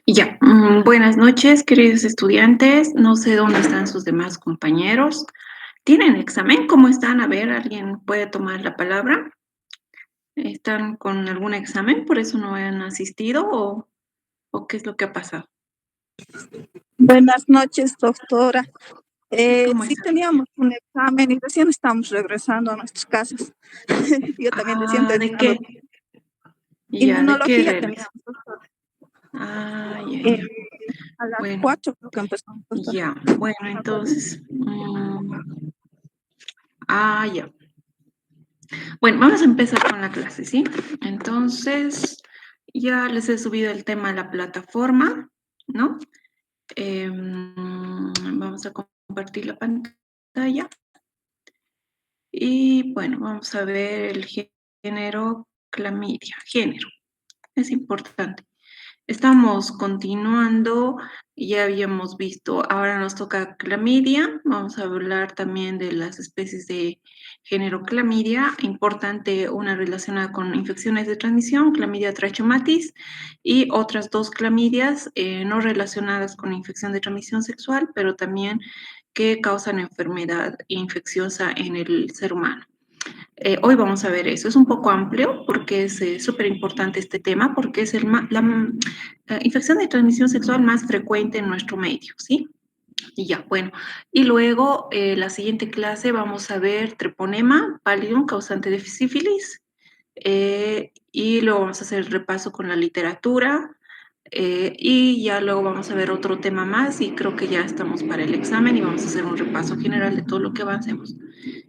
Ya, buenas noches, queridos estudiantes. No sé dónde están sus demás compañeros. ¿Tienen examen? ¿Cómo están? A ver, ¿alguien puede tomar la palabra? ¿Están con algún examen? ¿Por eso no han asistido o qué es lo que ha pasado? Buenas noches, doctora. ¿Cómo Sí están? teníamos un examen y recién estamos regresando a nuestras casas. Yo también recién Ah, ¿de terminando. qué? Ya, ¿de qué Inmunología redes? teníamos, doctora. Ah, ya, Eh, ya. a las Bueno, 4 creo que empezamos, doctora. ya. Bueno, entonces. Ya. Bueno, vamos a empezar con la clase, ¿sí? Entonces, ya les he subido el tema a la plataforma, ¿no? Vamos a compartir la pantalla. Y bueno, vamos a ver el género clamidia. Género, es importante. Estamos continuando, ya habíamos visto, ahora nos toca clamidia, vamos a hablar también de las especies de género clamidia, importante una relacionada con infecciones de transmisión, clamidia trachomatis, y otras dos clamidias no relacionadas con infección de transmisión sexual, pero también que causan enfermedad infecciosa en el ser humano. Hoy vamos a ver eso. Es un poco amplio porque es súper importante este tema, porque es la infección de transmisión sexual más frecuente en nuestro medio, ¿sí? Y ya, bueno. Y luego, la siguiente clase vamos a ver treponema pallidum causante de sífilis. Y luego vamos a hacer el repaso con la literatura. Y ya luego vamos a ver otro tema más y creo que ya estamos para el examen y vamos a hacer un repaso general de todo lo que avancemos.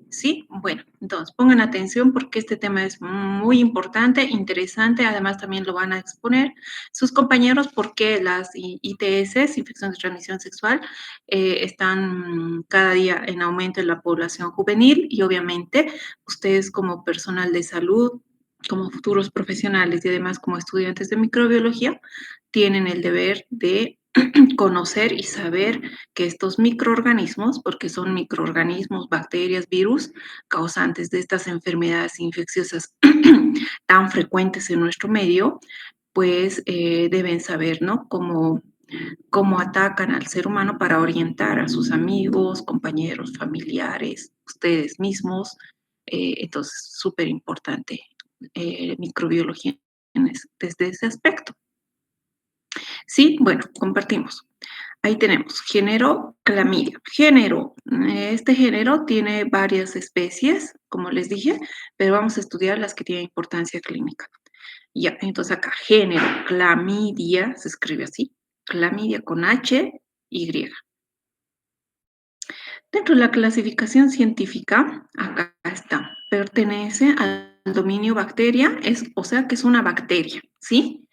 Sí, bueno, entonces pongan atención porque este tema es muy importante, interesante, además también lo van a exponer sus compañeros porque las ITS, infección de transmisión sexual, están cada día en aumento en la población juvenil y obviamente ustedes como personal de salud, como futuros profesionales y además como estudiantes de microbiología, tienen el deber de conocer y saber que estos microorganismos, porque son microorganismos, bacterias, virus, causantes de estas enfermedades infecciosas tan frecuentes en nuestro medio, pues deben saber, ¿no? Cómo atacan al ser humano para orientar a sus amigos, compañeros, familiares, ustedes mismos. Entonces, súper importante microbiología desde ese aspecto. Sí, bueno, compartimos. Ahí tenemos género clamidia. Género, este género tiene varias especies, como les dije, pero vamos a estudiar las que tienen importancia clínica. Ya, entonces acá, género clamidia, se escribe así, clamidia con H, Y. Dentro de la clasificación científica, acá está, pertenece al dominio bacteria, o sea que es una bacteria, ¿sí?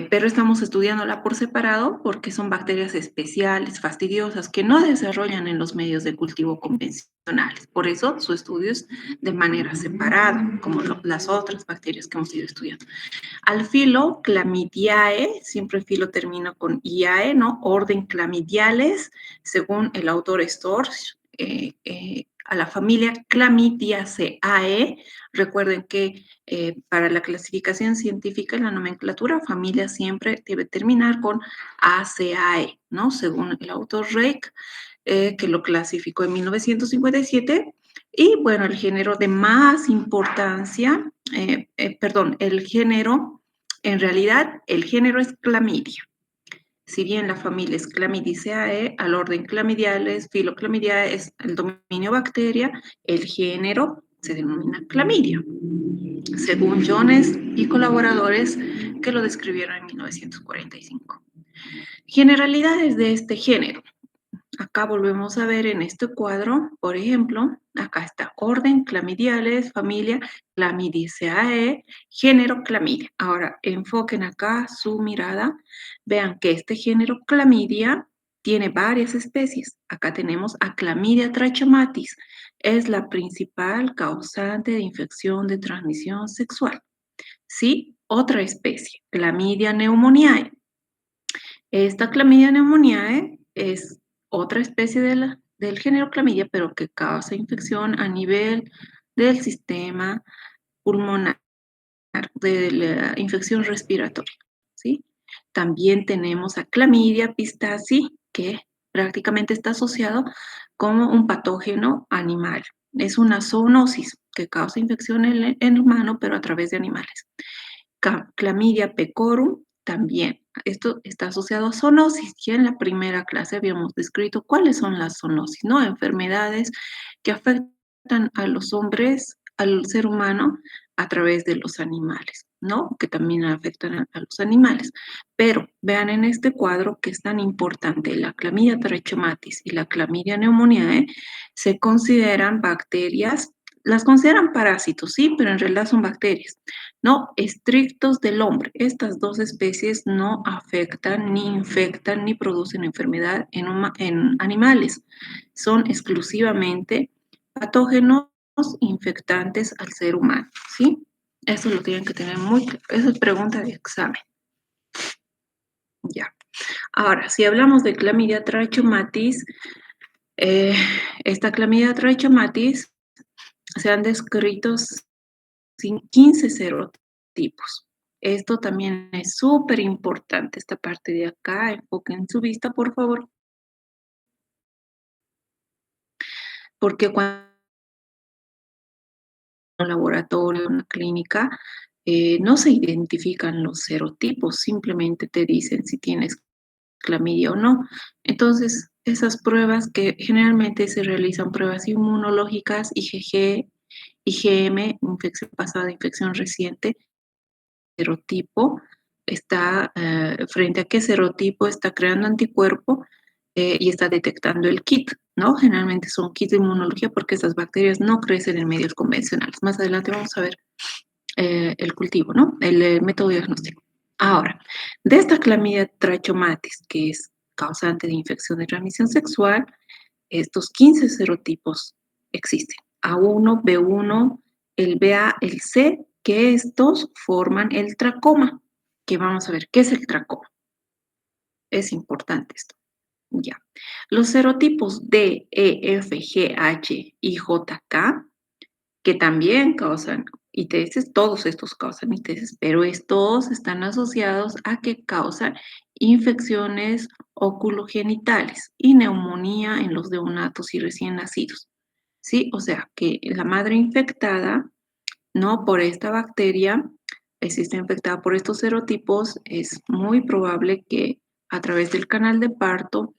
Pero estamos estudiándola por separado porque son bacterias especiales, fastidiosas, que no desarrollan en los medios de cultivo convencionales. Por eso su estudio es de manera separada, como las otras bacterias que hemos ido estudiando. Al filo, Clamidiae, siempre el filo termina con IAE, ¿no? Orden Clamidiales, según el autor Storch, a la familia Clamidiaceae. Recuerden que para la clasificación científica en la nomenclatura, familia siempre debe terminar con ACAE, ¿no? Según el autor Reich, que lo clasificó en 1957. Y bueno, el género de más importancia, perdón, el género, en realidad, el género es clamidia. Si bien la familia es Clamidiaceae, al orden Clamidiales, Filoclamidiae es el dominio bacteria, el género se denomina clamidia, según Jones y colaboradores que lo describieron en 1945. Generalidades de este género. Acá volvemos a ver en este cuadro, por ejemplo, acá está orden, clamidiales, familia, Clamidiaceae, género, clamidia. Ahora, enfoquen acá su mirada, vean que este género clamidia tiene varias especies. Acá tenemos a Clamidia trachomatis, es la principal causante de infección de transmisión sexual. Sí, otra especie, Clamidia pneumoniae. Esta Clamidia pneumoniae es otra especie del género clamidia, pero que causa infección a nivel del sistema pulmonar, de la infección respiratoria, ¿sí? También tenemos a Clamidia pistaci, que prácticamente está asociado como un patógeno animal. Es una zoonosis que causa infección en el humano, pero a través de animales. Clamidia pecorum también. Esto está asociado a zoonosis. Ya en la primera clase habíamos descrito cuáles son las zoonosis, ¿no? Enfermedades que afectan a los hombres, al ser humano, a través de los animales, ¿no? Que también afectan a los animales. Pero vean en este cuadro que es tan importante, la clamidia trachomatis y la clamidia pneumoniae se consideran bacterias, las consideran parásitos, sí, pero en realidad son bacterias, no estrictos del hombre. Estas dos especies no afectan, ni infectan, ni producen enfermedad en animales. Son exclusivamente patógenos infectantes al ser humano, ¿sí? Eso lo tienen que tener muy claro. Esa es pregunta de examen. Ya. Ahora, si hablamos de clamidia trachomatis, eh, esta clamidia trachomatis se han descrito 15 serotipos. Esto también es súper importante, esta parte de acá. Enfoquen su vista, por favor, porque cuando en un laboratorio, en una clínica, no se identifican los serotipos, simplemente te dicen si tienes clamidia o no. Entonces, esas pruebas que generalmente se realizan pruebas inmunológicas, IgG, IgM, infección pasada, infección reciente, serotipo está frente a qué serotipo está creando anticuerpo y está detectando el kit, ¿no? Generalmente son kits de inmunología porque esas bacterias no crecen en medios convencionales. Más adelante vamos a ver el cultivo, ¿no? El método diagnóstico. Ahora, de esta clamidia trachomatis, que es causante de infección de transmisión sexual, estos 15 serotipos existen. A1, B1, el BA, el C, que estos forman el tracoma, que vamos a ver qué es el tracoma. Es importante esto. Ya. Los serotipos D, E, F, G, H y J, K, que también causan ITS, todos estos causan ITS, pero estos están asociados a que causan infecciones oculogenitales y neumonía en los neonatos y recién nacidos. ¿Sí? O sea, que la madre infectada, no por esta bacteria, si está infectada por estos serotipos, es muy probable que a través del canal de parto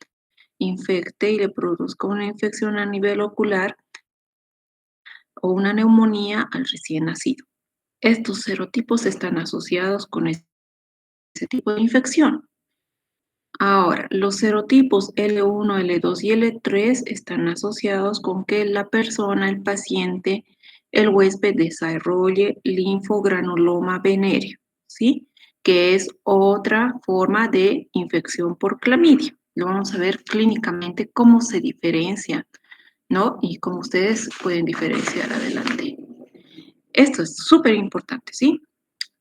infecte y le produzca una infección a nivel ocular o una neumonía al recién nacido. Estos serotipos están asociados con ese tipo de infección. Ahora, los serotipos L1, L2 y L3 están asociados con que la persona, el paciente, el huésped desarrolle linfogranuloma venéreo, ¿sí? Que es otra forma de infección por clamidia. Lo vamos a ver clínicamente cómo se diferencia, ¿no? Y cómo ustedes pueden diferenciar adelante. Esto es súper importante, ¿sí?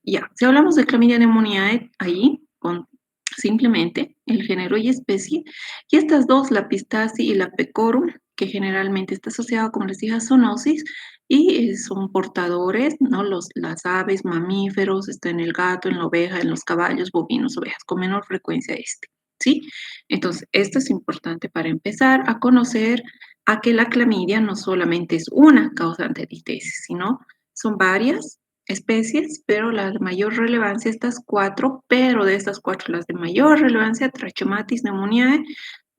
Ya, si hablamos de clamidia pneumoniae, ahí, con simplemente el género y especie, y estas dos, la pistaci y la pecorum, que generalmente está asociado, como les dije, a zoonosis, y son portadores, ¿no? Las aves, mamíferos, está en el gato, en la oveja, en los caballos, bovinos, ovejas, con menor frecuencia este, ¿sí? Entonces, esto es importante para empezar a conocer a que la clamidia no solamente es una causante de ITS, sino son varias especies, pero la de mayor relevancia, estas cuatro, pero de estas cuatro, las de mayor relevancia, Trachomatis pneumoniae,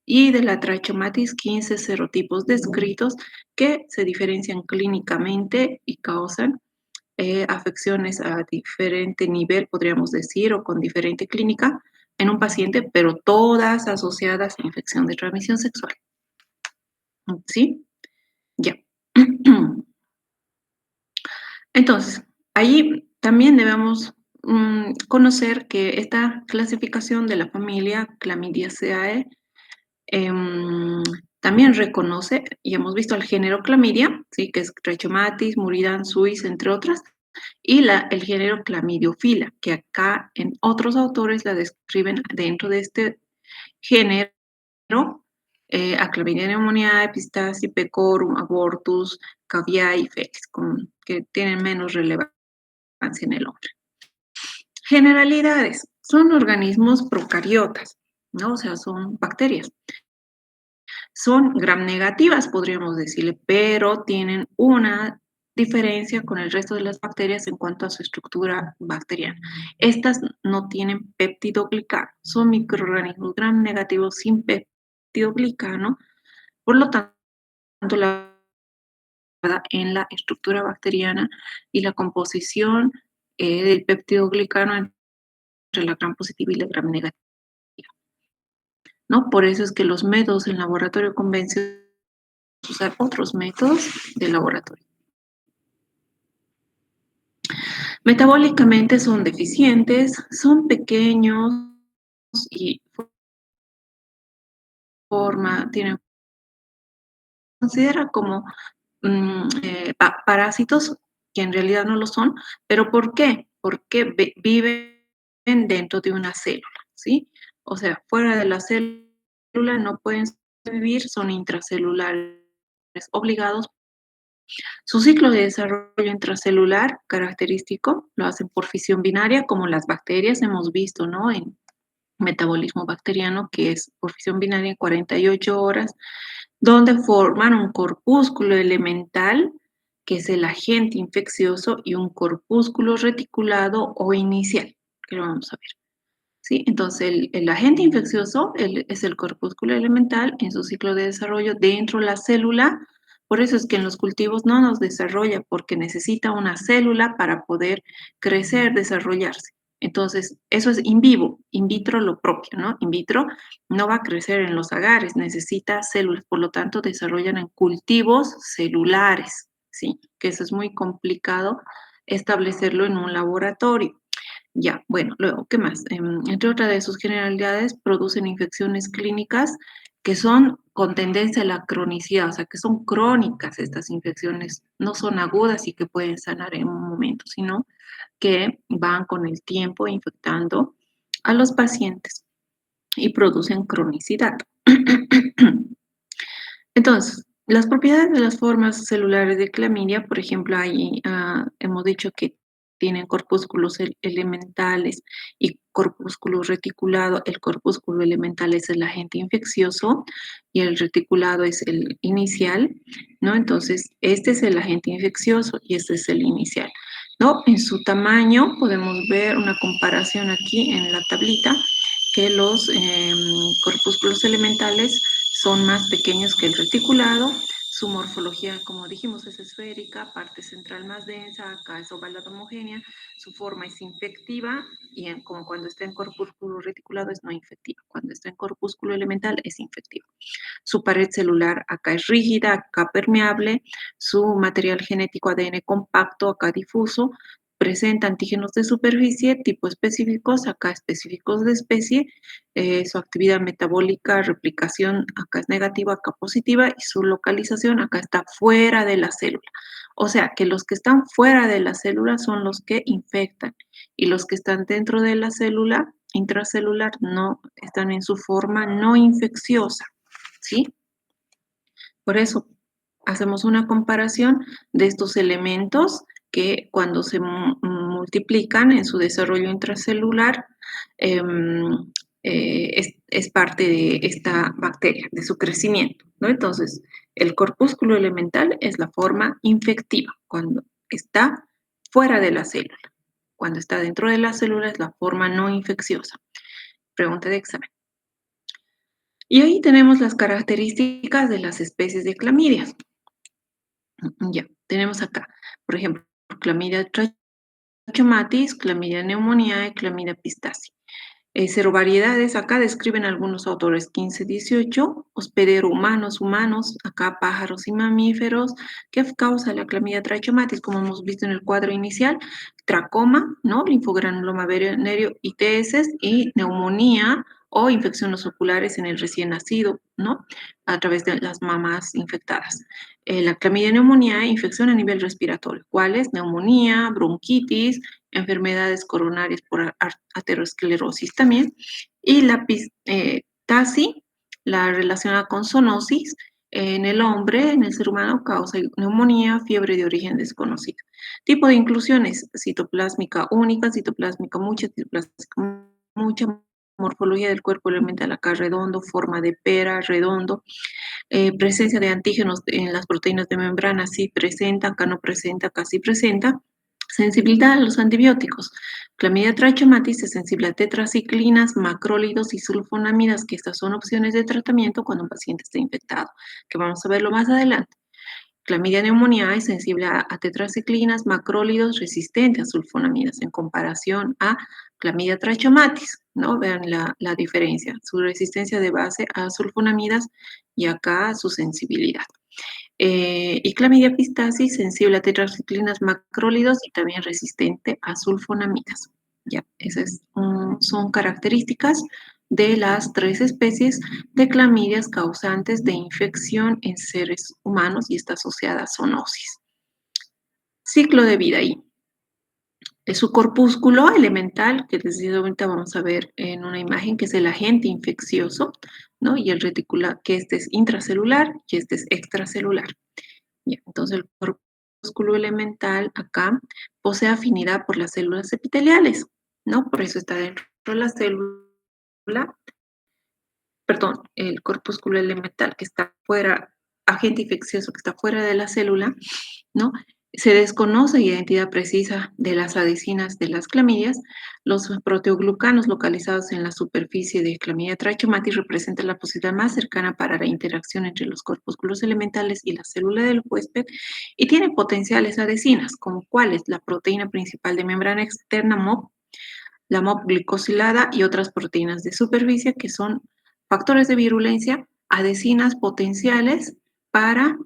y de la Trachomatis 15 serotipos descritos que se diferencian clínicamente y causan afecciones a diferente nivel, podríamos decir, o con diferente clínica en un paciente, pero todas asociadas a infección de transmisión sexual. ¿Sí? Ya. Entonces, allí también debemos conocer que esta clasificación de la familia Chlamydiaceae también reconoce, y hemos visto el género Chlamydia, ¿sí? Que es Trichomatis, Muridan, Suis, entre otras, y el género Chlamydophila, que acá en otros autores la describen dentro de este género, a Chlamydia pneumoniae, Pistaci, Pecorum, Abortus, Caviae y Felis, que tienen menos relevancia en el hombre. Generalidades. Son organismos procariotas, ¿no? O sea, son bacterias. Son gram negativas, podríamos decirle, pero tienen una diferencia con el resto de las bacterias en cuanto a su estructura bacteriana. Estas no tienen peptidoglicano, son microorganismos gram negativos sin peptidoglicano, por lo tanto, la en la estructura bacteriana y la composición del peptidoglicano entre la gram positiva y la gram negativa, ¿no? Por eso es que los métodos en laboratorio convencionales usar otros métodos de laboratorio. Metabólicamente son deficientes, son pequeños y tienen, considera como parásitos que en realidad no lo son, pero ¿por qué? Porque viven dentro de una célula, ¿sí? O sea, fuera de la célula no pueden vivir, son intracelulares obligados. Su ciclo de desarrollo intracelular característico lo hacen por fisión binaria, como las bacterias hemos visto, ¿no? En metabolismo bacteriano, que es por fisión binaria en 48 horas, donde forman un corpúsculo elemental, que es el agente infeccioso, y un corpúsculo reticulado o inicial, que lo vamos a ver. ¿Sí? Entonces, el agente infeccioso es el corpúsculo elemental en su ciclo de desarrollo dentro de la célula. Por eso es que en los cultivos no nos desarrolla, porque necesita una célula para poder crecer, desarrollarse. Entonces, eso es in vitro lo propio, ¿no? In vitro no va a crecer en los agares, necesita células, por lo tanto, desarrollan en cultivos celulares, ¿sí? Que eso es muy complicado establecerlo en un laboratorio. Ya, bueno, luego, ¿qué más? Entre otras de sus generalidades, producen infecciones clínicas que son con tendencia a la cronicidad, o sea, que son crónicas estas infecciones, no son agudas y que pueden sanar en un momento, sino que van con el tiempo infectando a los pacientes y producen cronicidad. Entonces, las propiedades de las formas celulares de clamidia, por ejemplo, ahí hemos dicho que tienen corpúsculos elementales y corpúsculo reticulado. El corpúsculo elemental es el agente infeccioso y el reticulado es el inicial, ¿no? Entonces, este es el agente infeccioso y este es el inicial, ¿no? En su tamaño podemos ver una comparación aquí en la tablita que los corpúsculos elementales son más pequeños que el reticulado. Su morfología, como dijimos, es esférica, parte central más densa, acá es ovalada homogénea, su forma es infectiva y como cuando está en corpúsculo reticulado es no infectiva, cuando está en corpúsculo elemental es infectiva. Su pared celular acá es rígida, acá permeable, su material genético ADN compacto, acá difuso, presenta antígenos de superficie, tipo específicos, acá específicos de especie, su actividad metabólica, replicación, acá es negativa, acá positiva, y su localización acá está fuera de la célula. O sea que los que están fuera de la célula son los que infectan y los que están dentro de la célula intracelular no están en su forma no infecciosa, ¿sí? Por eso hacemos una comparación de estos elementos que cuando se multiplican en su desarrollo intracelular em, es parte de esta bacteria, de su crecimiento, ¿no? Entonces, el corpúsculo elemental es la forma infectiva cuando está fuera de la célula. Cuando está dentro de la célula es la forma no infecciosa. Pregunta de examen. Y ahí tenemos las características de las especies de clamidias. Ya, tenemos acá, por ejemplo, clamidia trachomatis, clamidia pneumoniae, clamidia pistaci. Serovariedades, acá describen algunos autores 15, 18, hospedero humanos, acá pájaros y mamíferos, que causa la clamidia trachomatis, como hemos visto en el cuadro inicial, tracoma, ¿no? Linfogranuloma venérea, ITS y neumonía o infecciones oculares en el recién nacido, ¿no? A través de las mamas infectadas. La clamidia neumonía, infección a nivel respiratorio, ¿cuáles? Neumonía, bronquitis, enfermedades coronarias por aterosclerosis también, y la TASI, la relacionada con zoonosis, en el hombre, en el ser humano, causa neumonía, fiebre de origen desconocido. Tipo de inclusiones, citoplásmica única, citoplásmica mucha, citoplásmica mucha morfología del cuerpo elemental acá, redondo, forma de pera, redondo. Presencia de antígenos en las proteínas de membrana, sí presenta, acá no presenta, acá sí presenta. Sensibilidad a los antibióticos. Clamidia trachomatis es sensible a tetraciclinas, macrólidos y sulfonamidas, que estas son opciones de tratamiento cuando un paciente está infectado, que vamos a verlo más adelante. Clamidia pneumoniae es sensible a tetraciclinas, macrólidos, resistente a sulfonamidas en comparación a Clamidia trachomatis, ¿no? Vean la diferencia, su resistencia de base a sulfonamidas y acá su sensibilidad. Y Clamidia pistacis, sensible a tetraciclinas, macrólidos y también resistente a sulfonamidas. Ya, esas son características de las 3 especies de clamidias causantes de infección en seres humanos y está asociada a zoonosis. Ciclo de vida ahí. Es su corpúsculo elemental, que desde ahorita vamos a ver en una imagen, que es el agente infeccioso, ¿no? Y el reticular, que este es intracelular y este es extracelular. Ya, entonces el corpúsculo elemental acá posee afinidad por las células epiteliales, ¿no? Por eso está dentro de la célula, perdón, el corpúsculo elemental que está fuera, agente infeccioso que está fuera de la célula, ¿no? Se desconoce la identidad precisa de las adhesinas de las clamidias. Los proteoglucanos localizados en la superficie de Clamidia trachomatis representan la posibilidad más cercana para la interacción entre los corpúsculos elementales y la célula del huésped y tienen potenciales adhesinas, como cuáles la proteína principal de membrana externa MOP, la MOP glicosilada y otras proteínas de superficie que son factores de virulencia, adhesinas potenciales para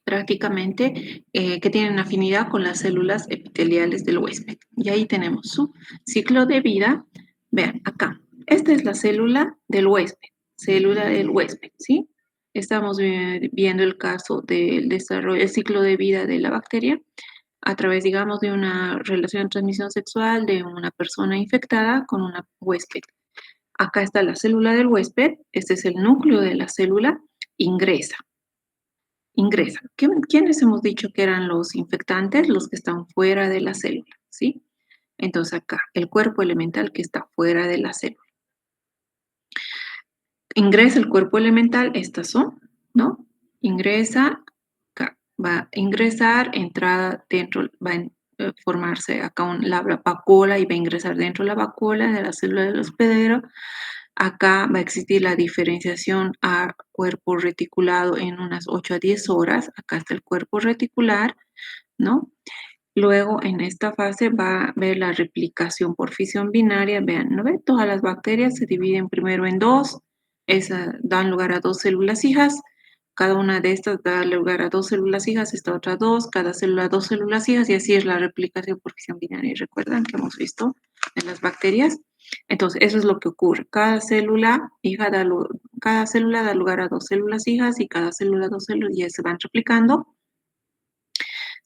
prácticamente que tienen afinidad con las células epiteliales del huésped. Y ahí tenemos su ciclo de vida. Vean acá, esta es la célula del huésped, ¿sí? Estamos viendo el caso del desarrollo, el ciclo de vida de la bacteria a través, digamos, de una relación de transmisión sexual de una persona infectada con una huésped. Acá está la célula del huésped, este es el núcleo de la célula, ingresa. ¿Quiénes hemos dicho que eran los infectantes? Los que están fuera de la célula, ¿sí? Entonces acá, el cuerpo elemental que está fuera de la célula. Ingresa el cuerpo elemental, estas son, ¿no? Ingresa, acá, va a ingresar, entrada dentro, va a formarse acá la vacuola y va a ingresar dentro de la vacuola de la célula del hospedero. Acá va a existir la diferenciación a cuerpo reticulado en unas 8 a 10 horas. Acá está el cuerpo reticular, ¿no? Luego, en esta fase va a ver la replicación por fisión binaria. Vean, ¿no ven? Todas las bacterias se dividen primero en dos, dan lugar a dos células hijas. Cada una de estas da lugar a dos células hijas, esta otra dos, cada célula dos células hijas, y así es la replicación por fisión binaria. ¿Recuerdan que hemos visto en las bacterias? Entonces, eso es lo que ocurre. Cada célula da lugar a dos células hijas y cada célula dos células ya se van replicando.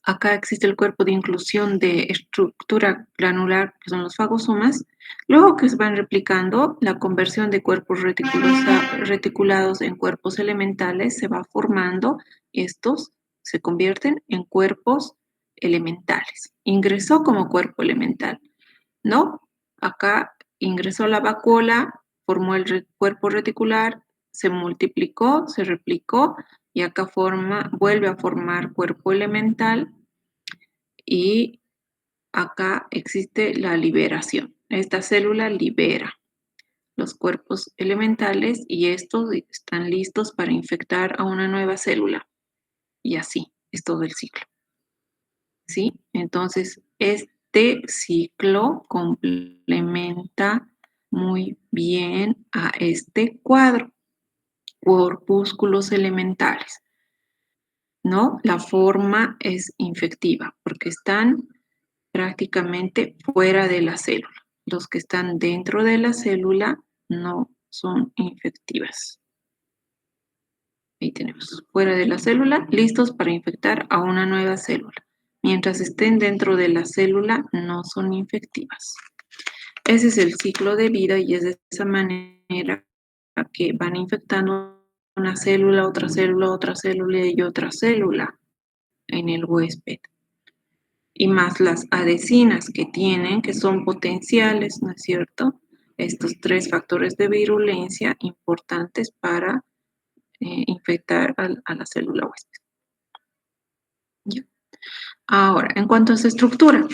Acá existe el cuerpo de inclusión de estructura granular, que son los fagosomas. Luego que se van replicando, la conversión de cuerpos reticulados en cuerpos elementales se va formando. Estos se convierten en cuerpos elementales. Ingresó como cuerpo elemental, ¿no? Acá ingresó la vacuola, formó el cuerpo reticular, se multiplicó, se replicó y acá vuelve a formar cuerpo elemental y acá existe la liberación. Esta célula libera los cuerpos elementales y estos están listos para infectar a una nueva célula. Y así es todo el ciclo. ¿Sí? Entonces, este ciclo complementa muy bien a este cuadro, corpúsculos elementales, ¿no? La forma es infectiva porque están prácticamente fuera de la célula. Los que están dentro de la célula no son infectivas. Ahí tenemos, fuera de la célula, listos para infectar a una nueva célula. Mientras estén dentro de la célula, no son infectivas. Ese es el ciclo de vida y es de esa manera que van infectando una célula, otra célula, otra célula y otra célula en el huésped. Y más las adhesinas que tienen, que son potenciales, ¿no es cierto? estos 3 factores de virulencia importantes para infectar a la célula huésped. ¿Ya? Ahora, en cuanto a su estructura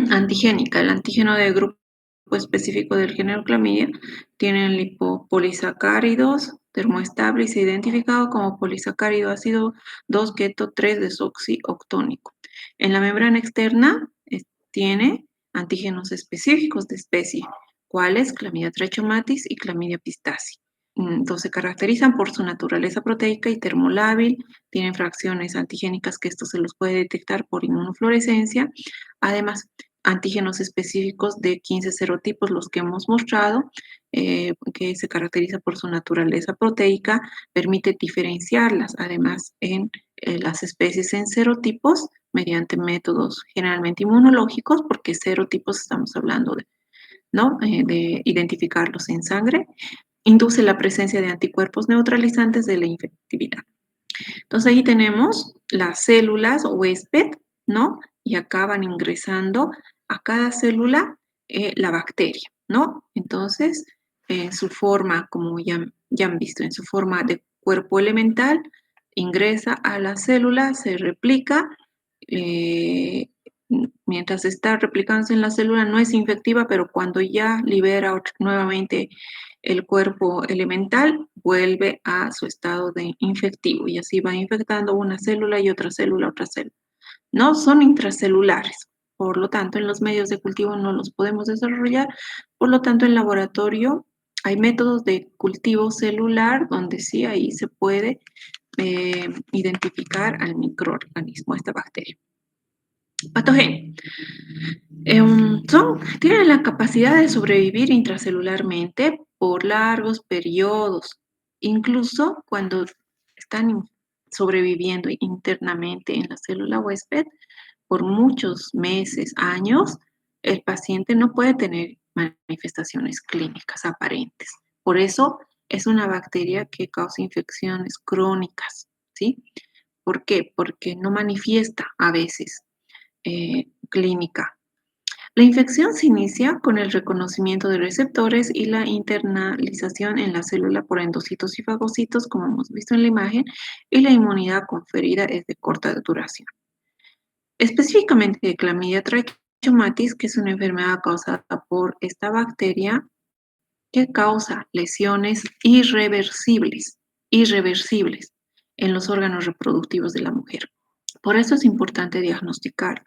antigénica, el antígeno de grupo específico del género Clamidia tiene lipopolisacáridos termoestable y se ha identificado como polisacárido ácido 2-keto 3-desoxioctónico. En la membrana externa tiene antígenos específicos de especie, ¿cuáles? Clamidia trachomatis y Clamidia pistaci. Entonces, se caracterizan por su naturaleza proteica y termolábil, tienen fracciones antigénicas que esto se los puede detectar por inmunofluorescencia. Además, antígenos específicos de 15 serotipos, los que hemos mostrado, que se caracteriza por su naturaleza proteica, permite diferenciarlas, además, en las especies en serotipos mediante métodos generalmente inmunológicos, porque serotipos estamos hablando de, ¿no? De identificarlos en sangre, induce la presencia de anticuerpos neutralizantes de la infectividad. Entonces ahí tenemos las células huésped, ¿no? Y acá van ingresando a cada célula la bacteria, ¿no? Entonces, en su forma, como ya han visto, en su forma de cuerpo elemental, ingresa a la célula, se replica, mientras está replicándose en la célula no es infectiva, pero cuando ya libera nuevamente el cuerpo elemental, vuelve a su estado de infectivo y así va infectando una célula y otra célula, otra célula. No son intracelulares, por lo tanto en los medios de cultivo no los podemos desarrollar, por lo tanto en laboratorio hay métodos de cultivo celular donde sí ahí se puede identificar al microorganismo, a esta bacteria. Patógeno. Tienen la capacidad de sobrevivir intracelularmente por largos periodos, incluso cuando están sobreviviendo internamente en la célula huésped por muchos meses, años, el paciente no puede tener manifestaciones clínicas aparentes. Por eso es una bacteria que causa infecciones crónicas, ¿sí? ¿Por qué? Porque no manifiesta a veces clínica. La infección se inicia con el reconocimiento de receptores y la internalización en la célula por endocitos y fagocitos, como hemos visto en la imagen, y la inmunidad conferida es de corta duración. Específicamente de Clamidia trachomatis, que es una enfermedad causada por esta bacteria que causa lesiones irreversibles en los órganos reproductivos de la mujer. Por eso es importante diagnosticar.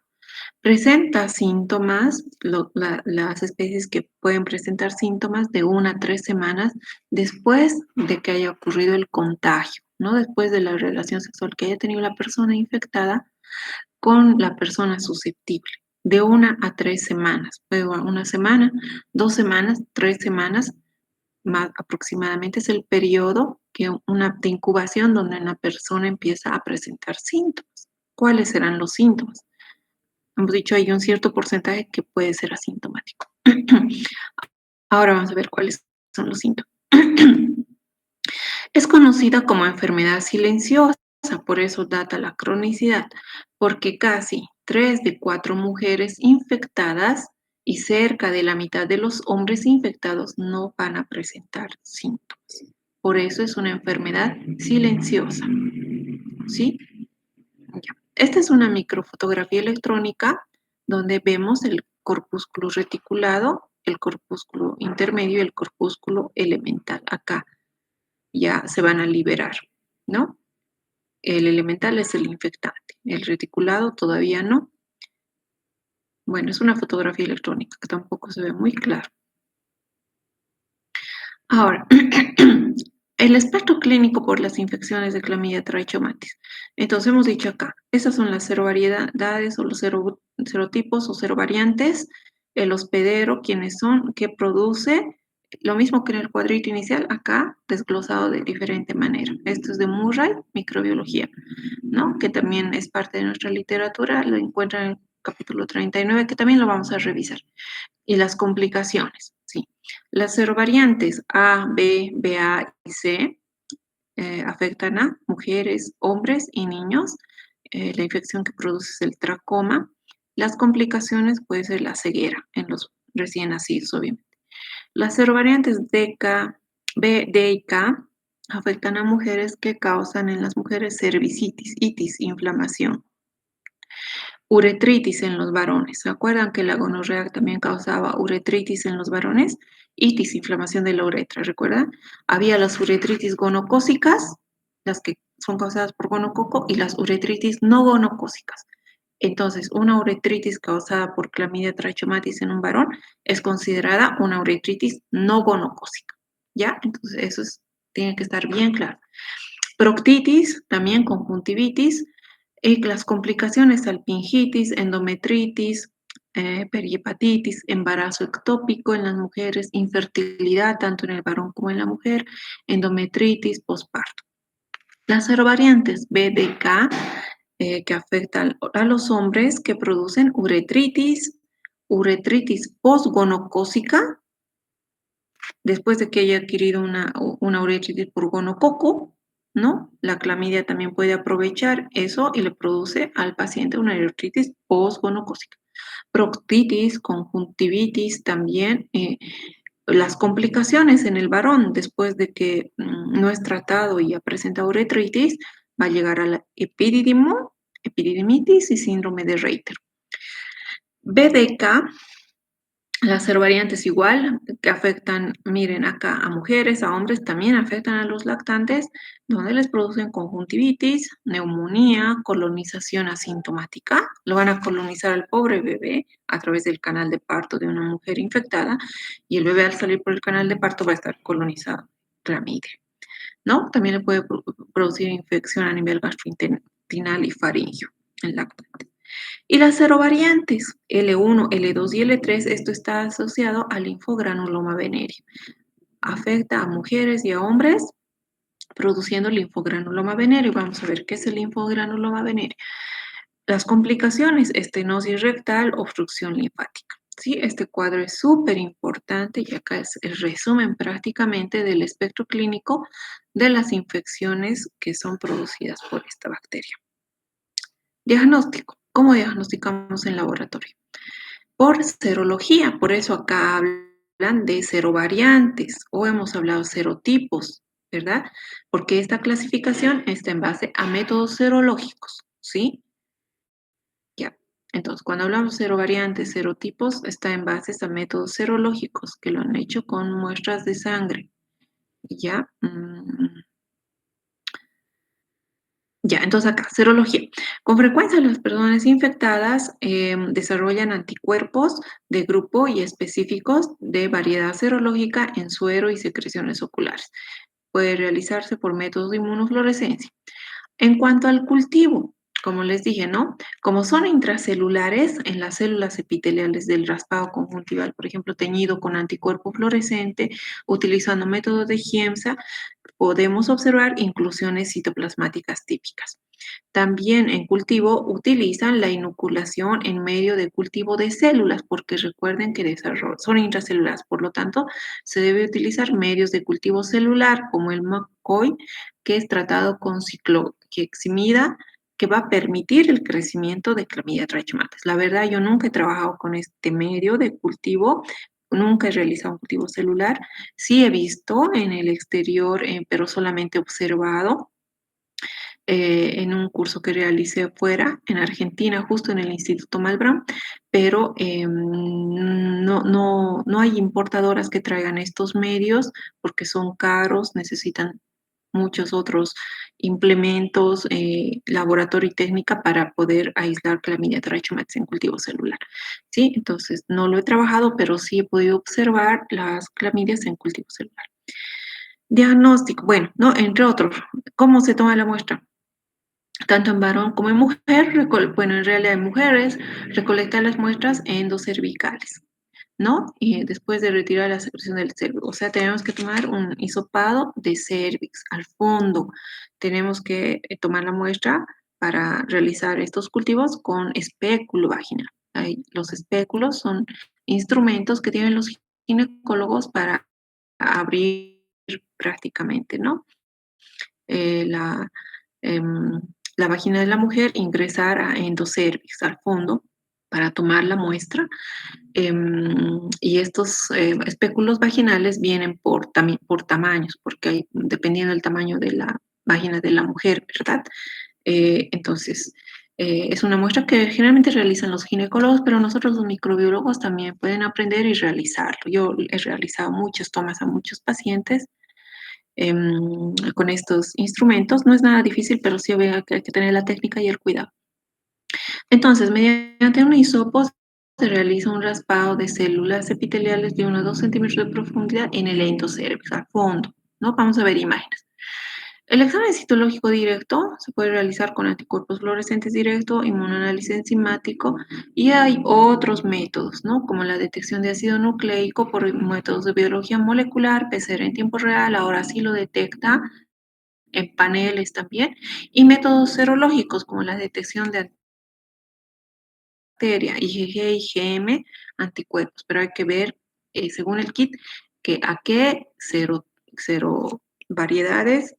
Presenta síntomas, las especies que pueden presentar síntomas de 1 a 3 semanas después de que haya ocurrido el contagio, ¿no? Después de la relación sexual que haya tenido la persona infectada con la persona susceptible, de 1 a 3 semanas. Puede una semana, 2 semanas, 3 semanas, más aproximadamente es el periodo de incubación donde una persona empieza a presentar síntomas. ¿Cuáles serán los síntomas? Hemos dicho, hay un cierto porcentaje que puede ser asintomático. Ahora vamos a ver cuáles son los síntomas. Es conocida como enfermedad silenciosa, por eso data la cronicidad, porque casi 3 de 4 mujeres infectadas y cerca de la mitad de los hombres infectados no van a presentar síntomas. Por eso es una enfermedad silenciosa. ¿Sí? Ya. Esta es una microfotografía electrónica donde vemos el corpúsculo reticulado, el corpúsculo intermedio y el corpúsculo elemental. Acá ya se van a liberar, ¿no? El elemental es el infectante, el reticulado todavía no. Bueno, es una fotografía electrónica que tampoco se ve muy claro. Ahora, el espectro clínico por las infecciones de Clamidia trachomatis. Entonces hemos dicho acá, esas son las serovariedades o los serotipos o serovariantes, el hospedero, quienes son, que produce, lo mismo que en el cuadrito inicial, acá desglosado de diferente manera. Esto es de Murray, microbiología, ¿no? Que también es parte de nuestra literatura, lo encuentran en el capítulo 39, que también lo vamos a revisar. Y las complicaciones, sí. Las serovariantes A, B, BA y C afectan a mujeres, hombres y niños. La infección que produce es el tracoma. Las complicaciones puede ser la ceguera en los recién nacidos, obviamente. Las serovariantes DK, B, D y K afectan a mujeres que causan en las mujeres cervicitis, itis, inflamación. Uretritis en los varones. ¿Se acuerdan que la gonorrea también causaba uretritis en los varones? Itis, inflamación de la uretra, ¿recuerdan? Había las uretritis gonocócicas, las que son causadas por gonococo, y las uretritis no gonocócicas. Entonces, una uretritis causada por Clamidia trachomatis en un varón es considerada una uretritis no gonocócica, ¿ya? Entonces, tiene que estar bien claro. Proctitis, también conjuntivitis, y las complicaciones, salpingitis, endometritis, perihepatitis, embarazo ectópico en las mujeres, infertilidad tanto en el varón como en la mujer, endometritis, posparto. Las serovariantes B, D, K, que afectan a los hombres que producen uretritis posgonocócica, después de que haya adquirido una uretritis por gonococo, ¿no? La clamidia también puede aprovechar eso y le produce al paciente una uretritis posgonocócica. Proctitis, conjuntivitis también, las complicaciones en el varón después de que no es tratado y ya presenta uretritis, va a llegar a la epididimitis y síndrome de Reiter. BDK, las serovariantes igual, que afectan, miren acá, a mujeres, a hombres, también afectan a los lactantes, donde les producen conjuntivitis, neumonía, colonización asintomática. Lo van a colonizar al pobre bebé a través del canal de parto de una mujer infectada, y el bebé al salir por el canal de parto va a estar colonizado clamidia, ¿no? También le puede producir infección a nivel gastrointestinal y faríngeo en lactante. Y las serovariantes L1, L2 y L3, esto está asociado al linfogranuloma venéreo. Afecta a mujeres y a hombres produciendo linfogranuloma venéreo. Vamos a ver qué es el linfogranuloma venéreo. Las complicaciones, estenosis rectal, obstrucción linfática. Sí, este cuadro es súper importante y acá es el resumen prácticamente del espectro clínico de las infecciones que son producidas por esta bacteria. Diagnóstico. ¿Cómo diagnosticamos en laboratorio? Por serología, por eso acá hablan de serovariantes o hemos hablado de serotipos, ¿verdad? Porque esta clasificación está en base a métodos serológicos, ¿sí? Ya. Entonces, cuando hablamos de serovariantes, serotipos, está en base a métodos serológicos que lo han hecho con muestras de sangre. ¿Ya? Ya, entonces acá, serología. Con frecuencia las personas infectadas desarrollan anticuerpos de grupo y específicos de variedad serológica en suero y secreciones oculares. Puede realizarse por métodos de inmunofluorescencia. En cuanto al cultivo, como les dije, ¿no? Como son intracelulares en las células epiteliales del raspado conjuntival, por ejemplo, teñido con anticuerpo fluorescente, utilizando métodos de GIEMSA, podemos observar inclusiones citoplasmáticas típicas. También en cultivo utilizan la inoculación en medio de cultivo de células, porque recuerden que son intracelulares, por lo tanto, se debe utilizar medios de cultivo celular como el McCoy, que es tratado con cicloheximida, que va a permitir el crecimiento de Clamidia trachomatis. La verdad, yo nunca he trabajado con este medio de cultivo, nunca he realizado un cultivo celular. Sí he visto en el exterior, pero solamente observado en un curso que realicé fuera, en Argentina, justo en el Instituto Malbrán, pero no hay importadoras que traigan estos medios porque son caros, necesitan muchos otros implementos, laboratorio y técnica para poder aislar Clamidia trachomatis en cultivo celular. ¿Sí? Entonces, no lo he trabajado, pero sí he podido observar las clamidias en cultivo celular. Diagnóstico, bueno, ¿no? Entre otros, ¿cómo se toma la muestra? Tanto en varón como en mujer, bueno, en realidad en mujeres, recolectan las muestras endocervicales, ¿no? Y después de retirar la secreción del cérvix, o sea, tenemos que tomar un hisopado de cérvix al fondo. Tenemos que tomar la muestra para realizar estos cultivos con espéculo vaginal. Los espéculos son instrumentos que tienen los ginecólogos para abrir prácticamente, ¿no? Eh, em, la vagina de la mujer, ingresar a endocervix, al fondo, para tomar la muestra. Y estos espéculos vaginales vienen por tamaños, porque hay, dependiendo del tamaño de la vagina de la mujer, ¿verdad? Entonces, es una muestra que generalmente realizan los ginecólogos, pero nosotros los microbiólogos también pueden aprender y realizarlo. Yo he realizado muchas tomas a muchos pacientes con estos instrumentos. No es nada difícil, pero sí que hay que tener la técnica y el cuidado. Entonces, mediante un hisopo se realiza un raspado de células epiteliales de 1 a 2 centímetros de profundidad en el endocérvix, al fondo, ¿no? Vamos a ver imágenes. El examen citológico directo se puede realizar con anticuerpos fluorescentes directo, inmunoanálisis enzimático y hay otros métodos, ¿no? Como la detección de ácido nucleico por métodos de biología molecular, PCR en tiempo real, ahora sí lo detecta en paneles también, y métodos serológicos como la detección de bacteria, IgG, IgM, anticuerpos, pero hay que ver, según el kit, que a qué cero variedades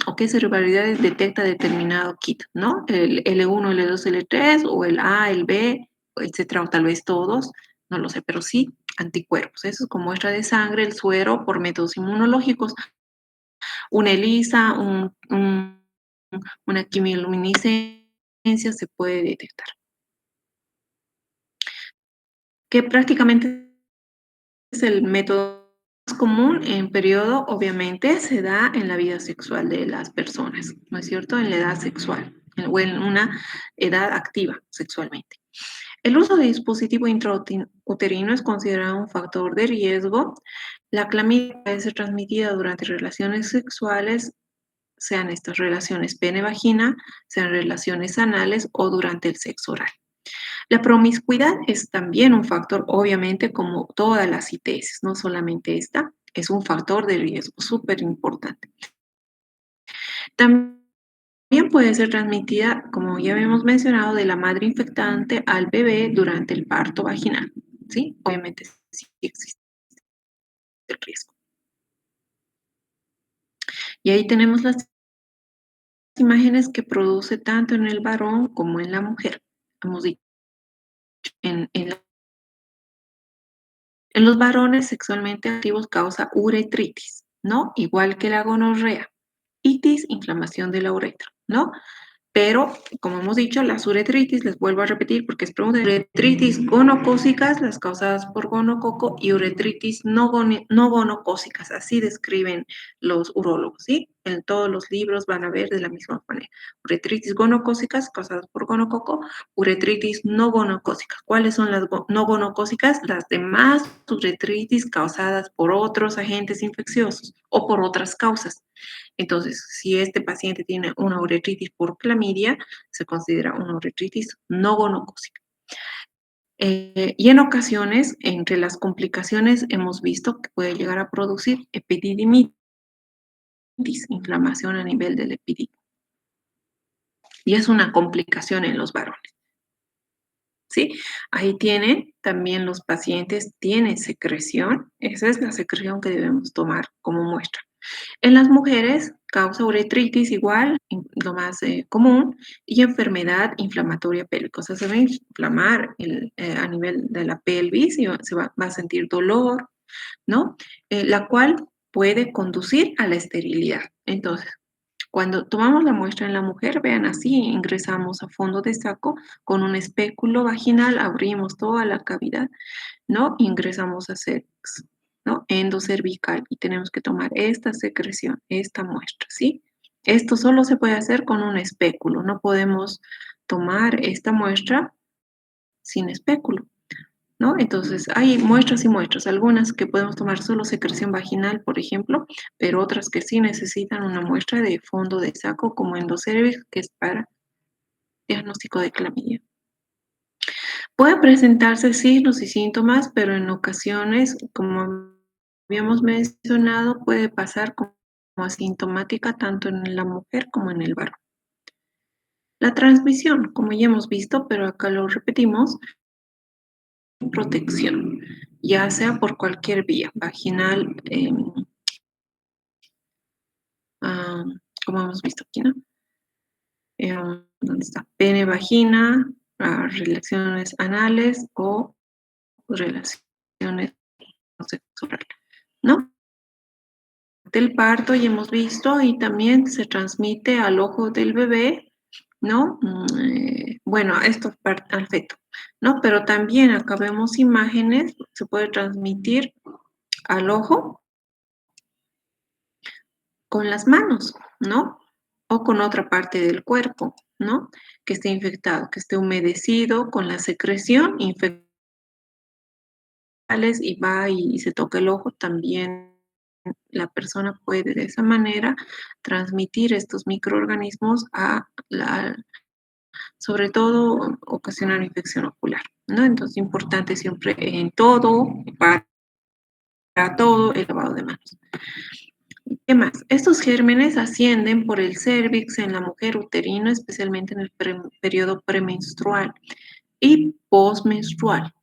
o qué cero variedades detecta determinado kit, ¿no? El L1, L2, L3 o el A, el B, etcétera, o tal vez todos, no lo sé, pero sí anticuerpos. Eso es con muestra de sangre, el suero por métodos inmunológicos, una ELISA, una quimiluminiscencia se puede detectar. Que prácticamente es el método más común en periodo, obviamente, se da en la vida sexual de las personas, ¿no es cierto? En la edad sexual o en una edad activa sexualmente. El uso de dispositivo intrauterino es considerado un factor de riesgo. La clamidia puede ser transmitida durante relaciones sexuales, sean estas relaciones pene-vagina, sean relaciones anales o durante el sexo oral. La promiscuidad es también un factor, obviamente, como todas las ITS, no solamente esta, es un factor de riesgo súper importante. También puede ser transmitida, como ya habíamos mencionado, de la madre infectante al bebé durante el parto vaginal, ¿sí? Obviamente sí existe el riesgo. Y ahí tenemos las imágenes que produce tanto en el varón como en la mujer. Hemos dicho, en en los varones sexualmente activos causa uretritis, ¿no? Igual que la gonorrea. Itis, inflamación de la uretra, ¿no? Pero, como hemos dicho, las uretritis, les vuelvo a repetir porque es pregunta, uretritis gonocócicas, las causadas por gonococo, y uretritis no gonocócicas, así describen los urólogos, ¿sí? En todos los libros van a ver de la misma manera. Uretritis gonocócicas causadas por gonococo, uretritis no gonocócicas. ¿Cuáles son las no gonocócicas? Las demás uretritis causadas por otros agentes infecciosos o por otras causas. Entonces, si este paciente tiene una uretritis por clamidia, se considera una uretritis no gonocócica. Y en ocasiones, entre las complicaciones, hemos visto que puede llegar a producir epididimitis, inflamación a nivel del epididio. Y es una complicación en los varones, ¿sí? Ahí tienen, también los pacientes tienen secreción, esa es la secreción que debemos tomar como muestra. En las mujeres causa uretritis igual, lo más común, y enfermedad inflamatoria pélvica. O sea, se va a inflamar a nivel de la pelvis y va a sentir dolor, ¿no? La cual puede conducir a la esterilidad. Entonces, cuando tomamos la muestra en la mujer, vean así, ingresamos a fondo de saco con un espéculo vaginal, abrimos toda la cavidad, ¿no? Ingresamos a cervix, ¿no? Endocervical y tenemos que tomar esta secreción, esta muestra, ¿sí? Esto solo se puede hacer con un espéculo, no podemos tomar esta muestra sin espéculo, ¿no? Entonces, hay muestras y muestras, algunas que podemos tomar solo secreción vaginal, por ejemplo, pero otras que sí necesitan una muestra de fondo de saco como endocervix, que es para diagnóstico de clamidia. Pueden presentarse signos y síntomas, pero en ocasiones, como habíamos mencionado, puede pasar como asintomática tanto en la mujer como en el varón. La transmisión, como ya hemos visto, pero acá lo repetimos, protección, ya sea por cualquier vía, vaginal, como hemos visto aquí, ¿no? ¿Dónde está? Pene, vagina, relaciones anales o relaciones sexuales, ¿no? Del parto ya hemos visto y también se transmite al ojo del bebé, ¿no? Bueno, esto al feto, ¿no? Pero también acá vemos imágenes, se puede transmitir al ojo con las manos, ¿no? O con otra parte del cuerpo, ¿no? Que esté infectado, que esté humedecido con la secreción infectales y va y se toca el ojo, también la persona puede de esa manera transmitir estos microorganismos sobre todo ocasionar infección ocular, ¿no? Entonces, importante siempre en todo, para todo, el lavado de manos. ¿Qué más? Estos gérmenes ascienden por el cérvix en la mujer uterino, especialmente en el periodo premenstrual y postmenstrual,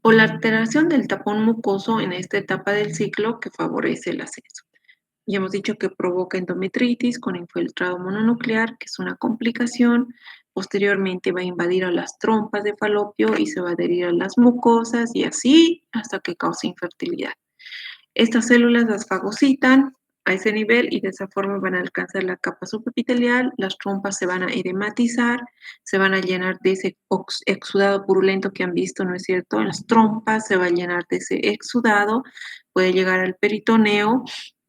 por la alteración del tapón mucoso en esta etapa del ciclo que favorece el ascenso. Ya hemos dicho que provoca endometritis con infiltrado mononuclear, que es una complicación. Posteriormente va a invadir a las trompas de falopio y se va a adherir a las mucosas y así hasta que cause infertilidad. Estas células las fagocitan a ese nivel y de esa forma van a alcanzar la capa subepitelial, las trompas se van a edematizar, se van a llenar de ese exudado purulento que han visto, ¿no es cierto? En las trompas se va a llenar de ese exudado, puede llegar al peritoneo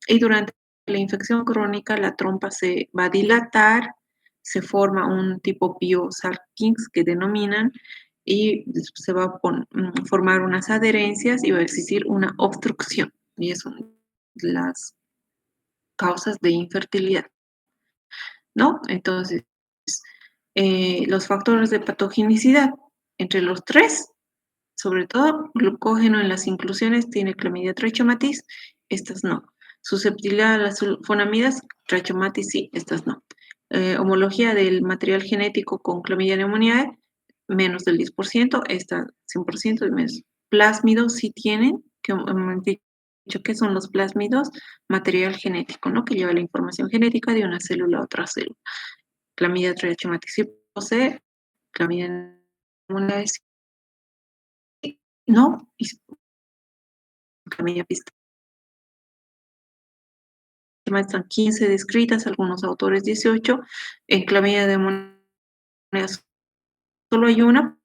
y durante la infección crónica la trompa se va a dilatar, se forma un tipo Biosarkins que denominan y se va a formar unas adherencias y va a existir una obstrucción y es una de las causas de infertilidad, ¿no? Entonces, los factores de patogenicidad, entre los tres, sobre todo glucógeno en las inclusiones tiene clamidia trachomatis, estas no. Susceptibilidad a las sulfonamidas, trachomatis sí, estas no. Homología del material genético con clamidia pneumoniae, menos del 10%, esta 100% y menos. Plásmidos sí tienen, que hemos dicho que son los plásmidos, material genético, ¿no? Que lleva la información genética de una célula a otra célula. Clamidia trachomatis sí posee, clamidia pneumoniae sí, no, y clamidia pistil están 15 descritas, algunos autores 18, en clamidia pneumoniae solo hay una,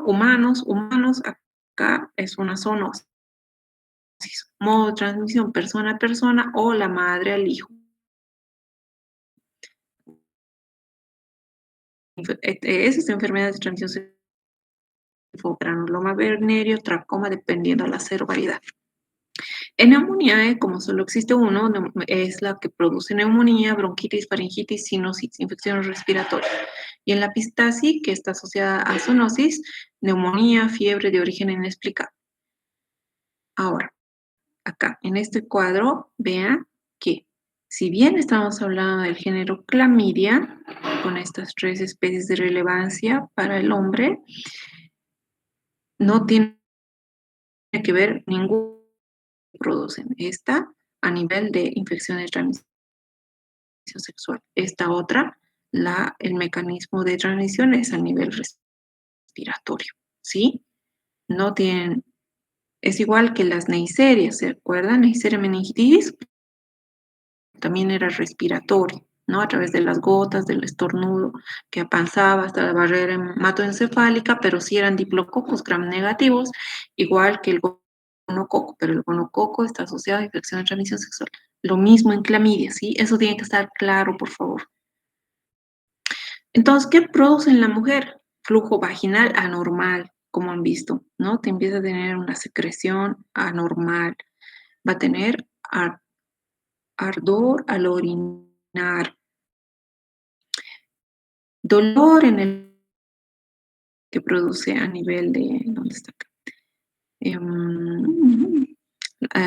humanos, acá es una zoonosis, modo de transmisión persona a persona o la madre al hijo. Esas enfermedades de transmisión sexual, granuloma venérea, tracoma, dependiendo de la serovariedad. En neumonía, como solo existe uno, es la que produce neumonía, bronquitis, faringitis, sinusitis, infecciones respiratorias. Y en la pistasis, que está asociada a zoonosis, neumonía, fiebre de origen inexplicable. Ahora, acá, en este cuadro, vean que si bien estamos hablando del género clamidia, con estas 3 especies de relevancia para el hombre, no tiene que ver ningún producen. Esta a nivel de infección de transmisión sexual. Esta otra, el mecanismo de transmisión es a nivel respiratorio, ¿sí? No tienen, es igual que las neiserias, ¿se acuerdan? Neisseria meningitis también era respiratorio, ¿no? A través de las gotas, del estornudo que avanzaba hasta la barrera hematoencefálica, pero sí eran diplococos gram negativos, igual que el gonococo, pero el gonococo está asociado a infección de transmisión sexual. Lo mismo en clamidia, ¿sí? Eso tiene que estar claro, por favor. Entonces, ¿qué produce en la mujer? Flujo vaginal anormal, como han visto, ¿no? Te empieza a tener una secreción anormal. Va a tener ardor al orinar, dolor en el que produce a nivel de, ¿dónde está acá?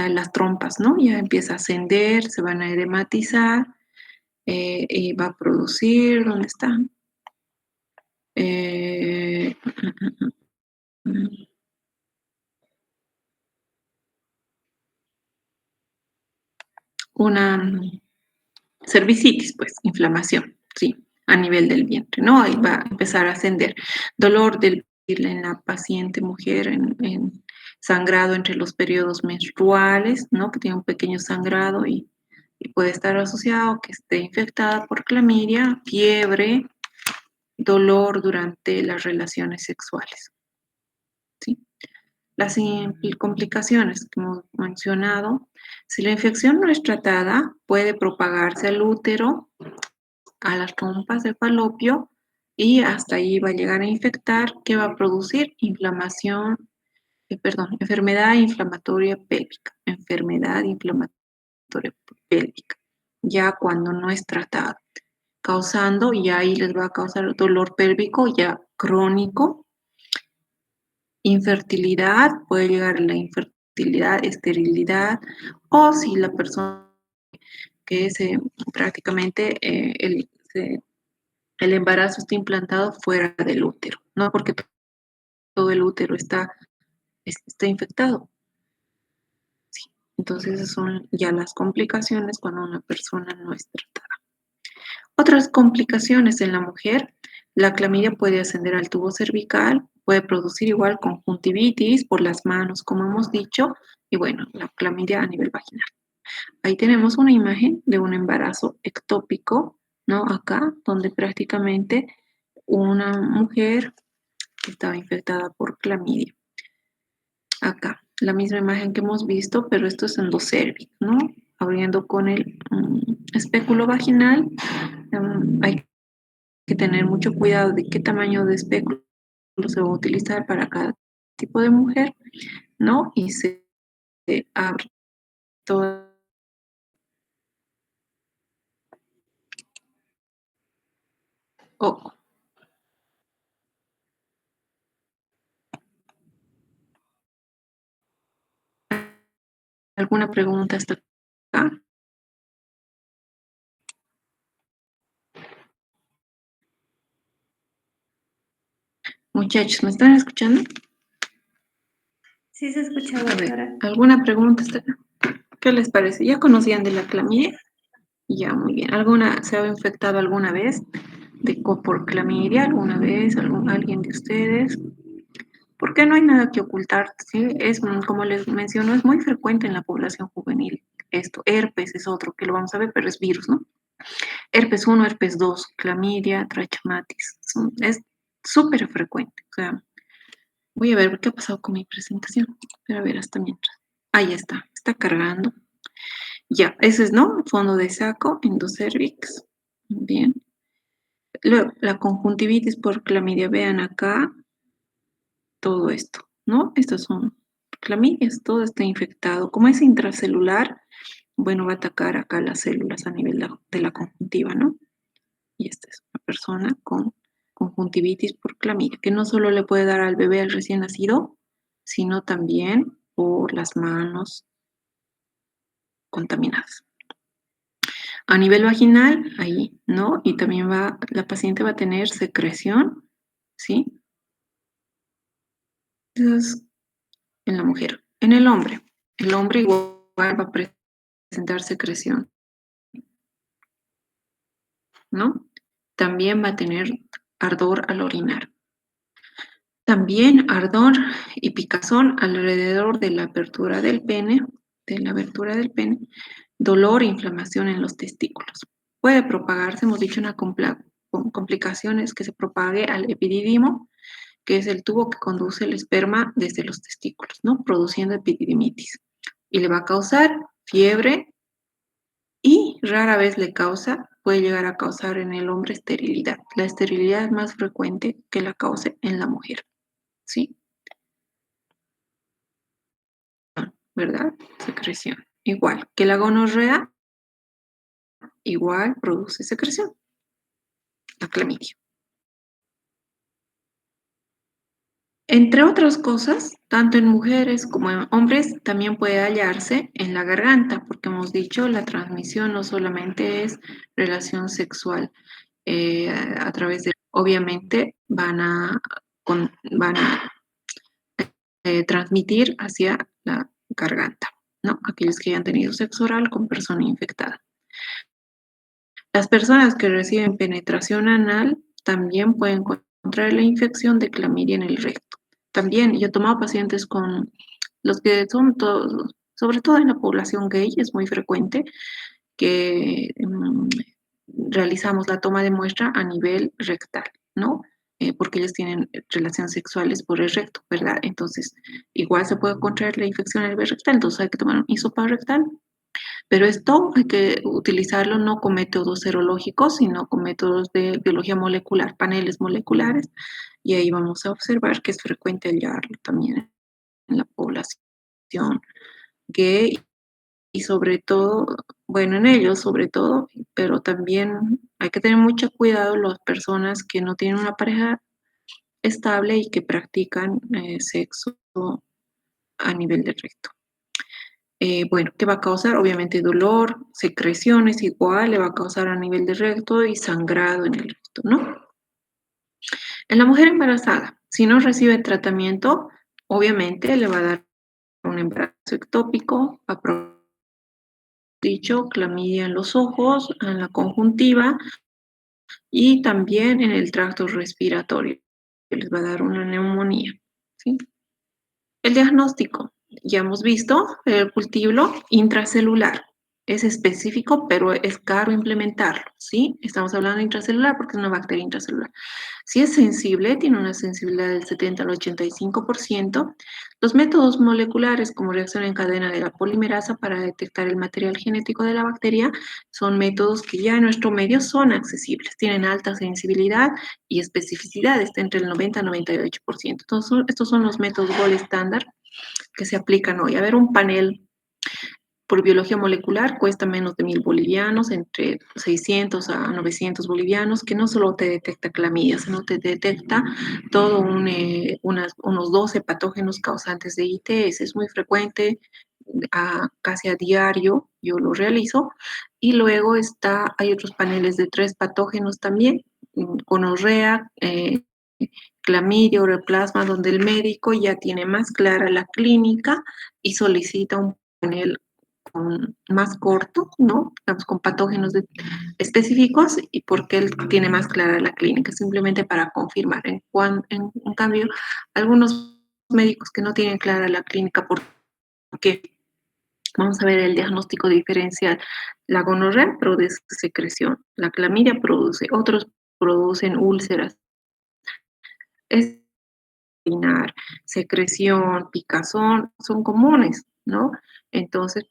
Las trompas, ¿no? Ya empieza a ascender, se van a edematizar y va a producir, ¿dónde está? Eh, una cervicitis, pues, inflamación, sí. a nivel del vientre, ¿no? Ahí va a empezar a ascender. Dolor del en la paciente mujer en sangrado entre los periodos menstruales, ¿no? Que tiene un pequeño sangrado y puede estar asociado que esté infectada por clamidia, fiebre, dolor durante las relaciones sexuales, ¿sí? Las complicaciones que hemos mencionado, si la infección no es tratada, puede propagarse al útero, a las trompas de falopio y hasta ahí va a llegar a infectar, que va a producir enfermedad inflamatoria pélvica, ya cuando no es tratada, causando, y ahí les va a causar dolor pélvico ya crónico, infertilidad, puede llegar a la infertilidad, esterilidad, o si la persona que prácticamente el embarazo está implantado fuera del útero, no porque todo el útero está infectado. Sí. Entonces, esas son ya las complicaciones cuando una persona no es tratada. Otras complicaciones en la mujer, la clamidia puede ascender al tubo cervical, puede producir igual conjuntivitis por las manos, como hemos dicho, y bueno, la clamidia a nivel vaginal. Ahí tenemos una imagen de un embarazo ectópico, ¿no? Acá, donde prácticamente una mujer estaba infectada por clamidia. Acá, la misma imagen que hemos visto, pero esto es endocérvico, ¿no? Abriendo con el espéculo vaginal. Hay que tener mucho cuidado de qué tamaño de espéculo se va a utilizar para cada tipo de mujer, ¿no? Y se abre todo. Oh, ¿alguna pregunta hasta acá? Muchachos, ¿me están escuchando? Sí, se escucha, A ver, doctora. ¿alguna pregunta hasta acá? ¿Qué les parece? ¿Ya conocían de la clamidia? Ya, muy bien. ¿Se ha infectado alguna vez por clamidia? ¿Alguna vez? ¿Alguien de ustedes? Porque no hay nada que ocultar, ¿sí? Como les menciono, es muy frecuente en la población juvenil. Esto, herpes es otro que lo vamos a ver, pero es virus, ¿no? Herpes 1, herpes 2, clamidia, trachomatitis. Es súper frecuente. O sea, voy a ver qué ha pasado con mi presentación. Pero a ver, hasta mientras. Ahí está cargando. Ya, ese es, ¿no? Fondo de saco, endocervix. Bien. Luego, la conjuntivitis por clamidia, vean acá todo esto, ¿no? Estos son clamidias, todo está infectado. Como es intracelular, bueno, va a atacar acá las células a nivel de la conjuntiva, ¿no? Y esta es una persona con conjuntivitis por clamidia, que no solo le puede dar al bebé al recién nacido, sino también por las manos contaminadas. A nivel vaginal, ahí, ¿no? Y también la paciente va a tener secreción, ¿sí? Entonces, en la mujer. En el hombre igual va a presentar secreción, ¿no? También va a tener ardor al orinar. También ardor y picazón alrededor de la abertura del pene, dolor e inflamación en los testículos. Puede propagarse, hemos dicho, con complicaciones que se propague al epididimo, que es el tubo que conduce el esperma desde los testículos, ¿no? Produciendo epididimitis. Y le va a causar fiebre y rara vez puede llegar a causar en el hombre esterilidad. La esterilidad es más frecuente que la cause en la mujer, ¿sí? ¿Verdad? Secreción. Igual que la gonorrea, igual produce secreción, la clamidia. Entre otras cosas, tanto en mujeres como en hombres, también puede hallarse en la garganta, porque hemos dicho, la transmisión no solamente es relación sexual a través de, obviamente, van a transmitir hacia la garganta, ¿no? Aquellos que hayan tenido sexo oral con persona infectada. Las personas que reciben penetración anal también pueden contraer la infección de clamidia en el recto. También yo he tomado pacientes con los que son todos, sobre todo en la población gay, es muy frecuente que realizamos la toma de muestra a nivel rectal, ¿no? Porque ellos tienen relaciones sexuales por el recto, ¿verdad? Entonces, igual se puede contraer la infección a nivel rectal, entonces hay que tomar un hisopado rectal, pero esto hay que utilizarlo no con métodos serológicos, sino con métodos de biología molecular, paneles moleculares, y ahí vamos a observar que es frecuente hallarlo también en la población gay y sobre todo, bueno, en ellos sobre todo, pero también hay que tener mucho cuidado las personas que no tienen una pareja estable y que practican sexo a nivel de recto. Bueno, ¿qué va a causar? Obviamente dolor, secreciones igual, le va a causar a nivel de recto y sangrado en el recto, ¿no? En la mujer embarazada, si no recibe tratamiento, obviamente le va a dar un embarazo ectópico, dicho, clamidia en los ojos, en la conjuntiva y también en el tracto respiratorio, que les va a dar una neumonía, ¿sí? El diagnóstico, ya hemos visto, el cultivo intracelular. Es específico, pero es caro implementarlo, ¿sí? Estamos hablando de intracelular porque es una bacteria intracelular. Si es sensible, tiene una sensibilidad del 70 al 85%. Los métodos moleculares como reacción en cadena de la polimerasa para detectar el material genético de la bacteria son métodos que ya en nuestro medio son accesibles, tienen alta sensibilidad y especificidad, está entre el 90 al 98%. Entonces, estos son los métodos gold estándar que se aplican hoy. A ver, un panel por biología molecular cuesta menos de 1.000 bolivianos, entre 600 a 900 bolivianos, que no solo te detecta clamidia, sino te detecta todo unos 12 patógenos causantes de ITS. Es muy frecuente, casi a diario yo lo realizo. Y luego hay otros paneles de 3 patógenos también, gonorrea, clamidia, ureaplasma, donde el médico ya tiene más clara la clínica y solicita un panel más corto, ¿no? Digamos, con patógenos específicos y porque él tiene más clara la clínica, simplemente para confirmar. En cambio, algunos médicos que no tienen clara la clínica, porque vamos a ver el diagnóstico diferencial. La gonorrea produce secreción, la clamidia produce, otros producen úlceras. Es secreción, picazón, son comunes, ¿no? Entonces,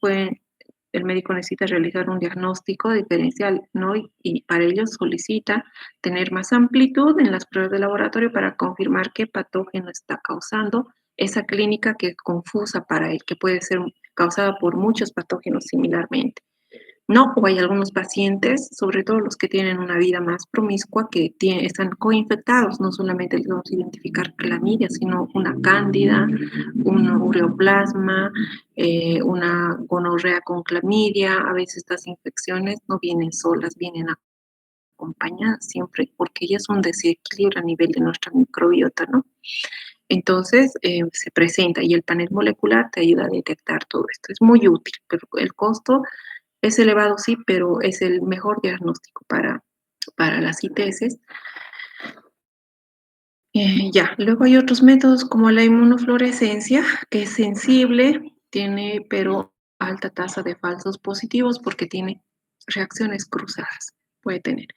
el médico necesita realizar un diagnóstico diferencial, ¿no? Y para ello solicita tener más amplitud en las pruebas de laboratorio para confirmar qué patógeno está causando esa clínica que es confusa para él, que puede ser causada por muchos patógenos similarmente. No, o hay algunos pacientes, sobre todo los que tienen una vida más promiscua, que están coinfectados, no solamente les vamos a identificar clamidia, sino una cándida, un ureoplasma, una gonorrea con clamidia. A veces estas infecciones no vienen solas, vienen acompañadas siempre, porque ellas son un desequilibrio a nivel de nuestra microbiota, ¿no? Entonces, se presenta y el panel molecular te ayuda a detectar todo esto. Es muy útil, pero el costo es elevado, sí, pero es el mejor diagnóstico para las ITS. Ya, luego hay otros métodos como la inmunofluorescencia, que es sensible, tiene pero alta tasa de falsos positivos porque tiene reacciones cruzadas, puede tener.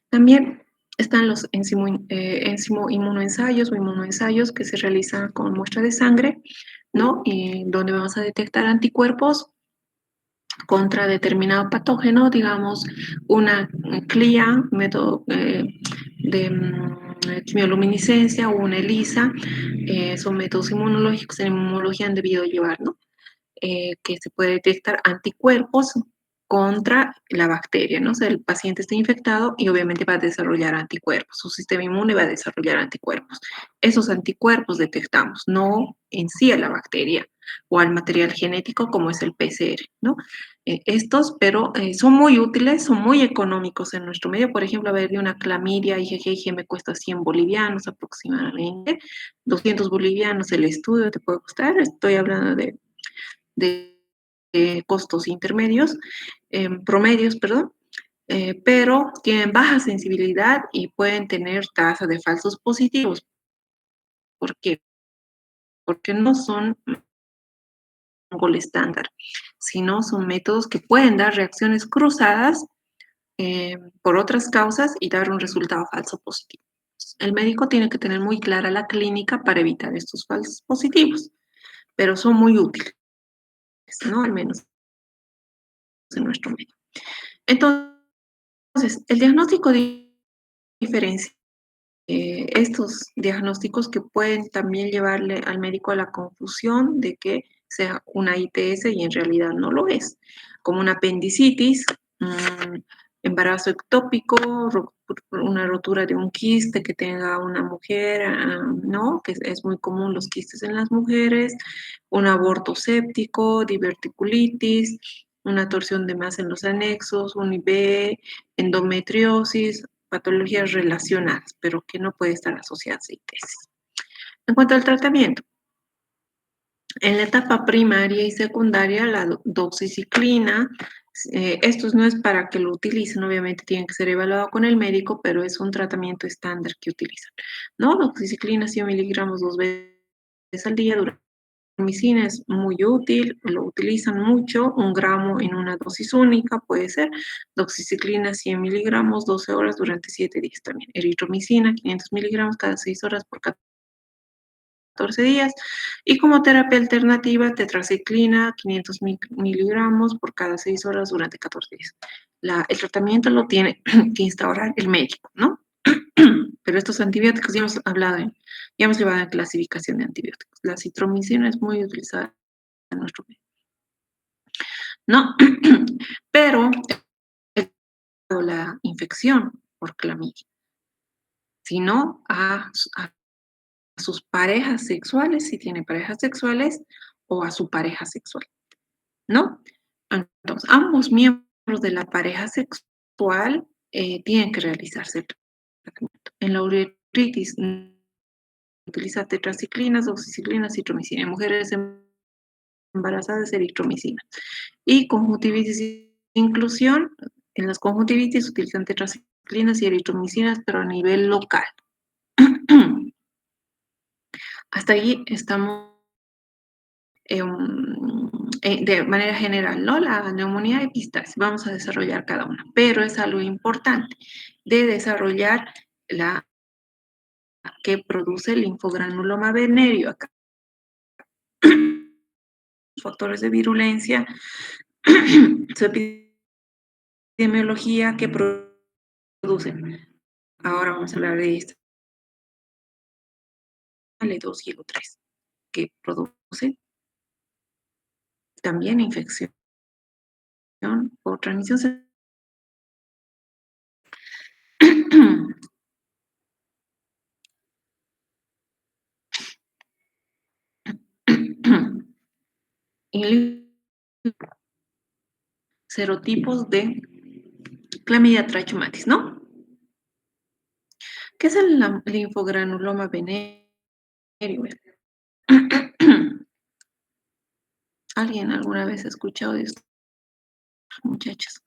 También están los inmunoensayos o inmunoensayos que se realizan con muestra de sangre, ¿no? Y donde vamos a detectar anticuerpos contra determinado patógeno, digamos, una CLIA, método de quimioluminiscencia o una ELISA, son métodos inmunológicos en inmunología han debido llevar, ¿no? Que se puede detectar anticuerpos contra la bacteria, ¿no? O sea, el paciente está infectado y obviamente va a desarrollar anticuerpos, su sistema inmune va a desarrollar anticuerpos. Esos anticuerpos detectamos, no en sí a la bacteria o al material genético como es el PCR, ¿no? Pero son muy útiles, son muy económicos en nuestro medio. Por ejemplo, a ver, de una clamidia IgG me cuesta 100 bolivianos aproximadamente, 200 bolivianos el estudio te puede costar, estoy hablando de costos intermedios, promedios, perdón. pero tienen baja sensibilidad y pueden tener tasa de falsos positivos. ¿Por qué? Porque no son gol estándar, sino son métodos que pueden dar reacciones cruzadas por otras causas y dar un resultado falso positivo. El médico tiene que tener muy clara la clínica para evitar estos falsos positivos, pero son muy útiles, ¿no? Al menos en nuestro medio. Entonces, el diagnóstico diferencia estos diagnósticos que pueden también llevarle al médico a la confusión de que sea una ITS y en realidad no lo es, como una apendicitis, embarazo ectópico, una rotura de un quiste que tenga una mujer, ¿no? Que es muy común los quistes en las mujeres, un aborto séptico, diverticulitis, una torsión de masa en los anexos, un IB, endometriosis, patologías relacionadas, pero que no puede estar asociada a ITS. En cuanto al tratamiento, en la etapa primaria y secundaria, la doxiciclina, esto no es para que lo utilicen, obviamente tienen que ser evaluados con el médico, pero es un tratamiento estándar que utilizan, ¿no? Doxiciclina 100 miligramos 2 veces al día durante Azitromicina es muy útil, lo utilizan mucho, 1 gramo en una dosis única puede ser. Doxiciclina 100 miligramos, 12 horas durante 7 días también. Eritromicina 500 miligramos cada 6 horas por 14 días. Y como terapia alternativa, tetraciclina 500 miligramos por cada 6 horas durante 14 días. El tratamiento lo tiene que instaurar el médico, ¿no? Pero estos antibióticos ya hemos hablado, ya hemos llevado en clasificación de antibióticos. La citromicina es muy utilizada en nuestro medio, ¿no? Pero la infección por clamidia, sino a sus parejas sexuales, si tiene parejas sexuales, o a su pareja sexual, ¿no? Entonces, ambos miembros de la pareja sexual tienen que realizarse el tratamiento. En la uretritis utiliza tetraciclinas, doxiciclinas, citromicina. En mujeres embarazadas, eritromicina. Y conjuntivitis e inclusión, en las conjuntivitis utilizan tetraciclinas y eritromicinas, pero a nivel local. Hasta ahí estamos de manera general, ¿no? La neumonía y epistaxis, vamos a desarrollar cada una, pero es algo importante de desarrollar la que produce el linfogranuloma venéreo acá. Factores de virulencia, su epidemiología que producen. Ahora vamos a hablar de esto. L2 y L3, que produce también infección por transmisión sexual. Y serotipos de clamidia trachomatis, ¿no? ¿Qué es el linfogranuloma venéreo? ¿Alguien alguna vez ha escuchado de esto, muchachas?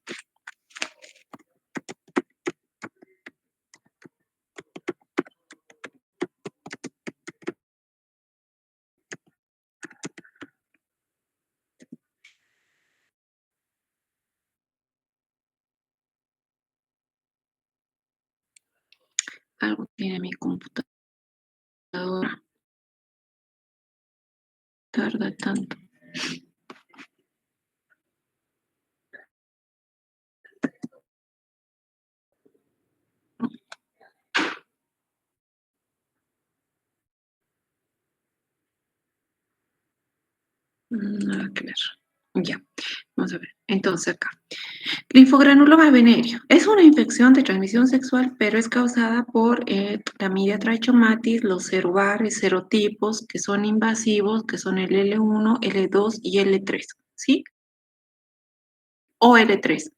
Algo tiene mi computadora, tarda tanto. Nada que ver. Ya, vamos a ver. Entonces acá. Linfogranuloma venéreo. Es una infección de transmisión sexual, pero es causada por clamidia trachomatis, los serotipos que son invasivos, que son el L1, L2 y L3, ¿sí? O L3,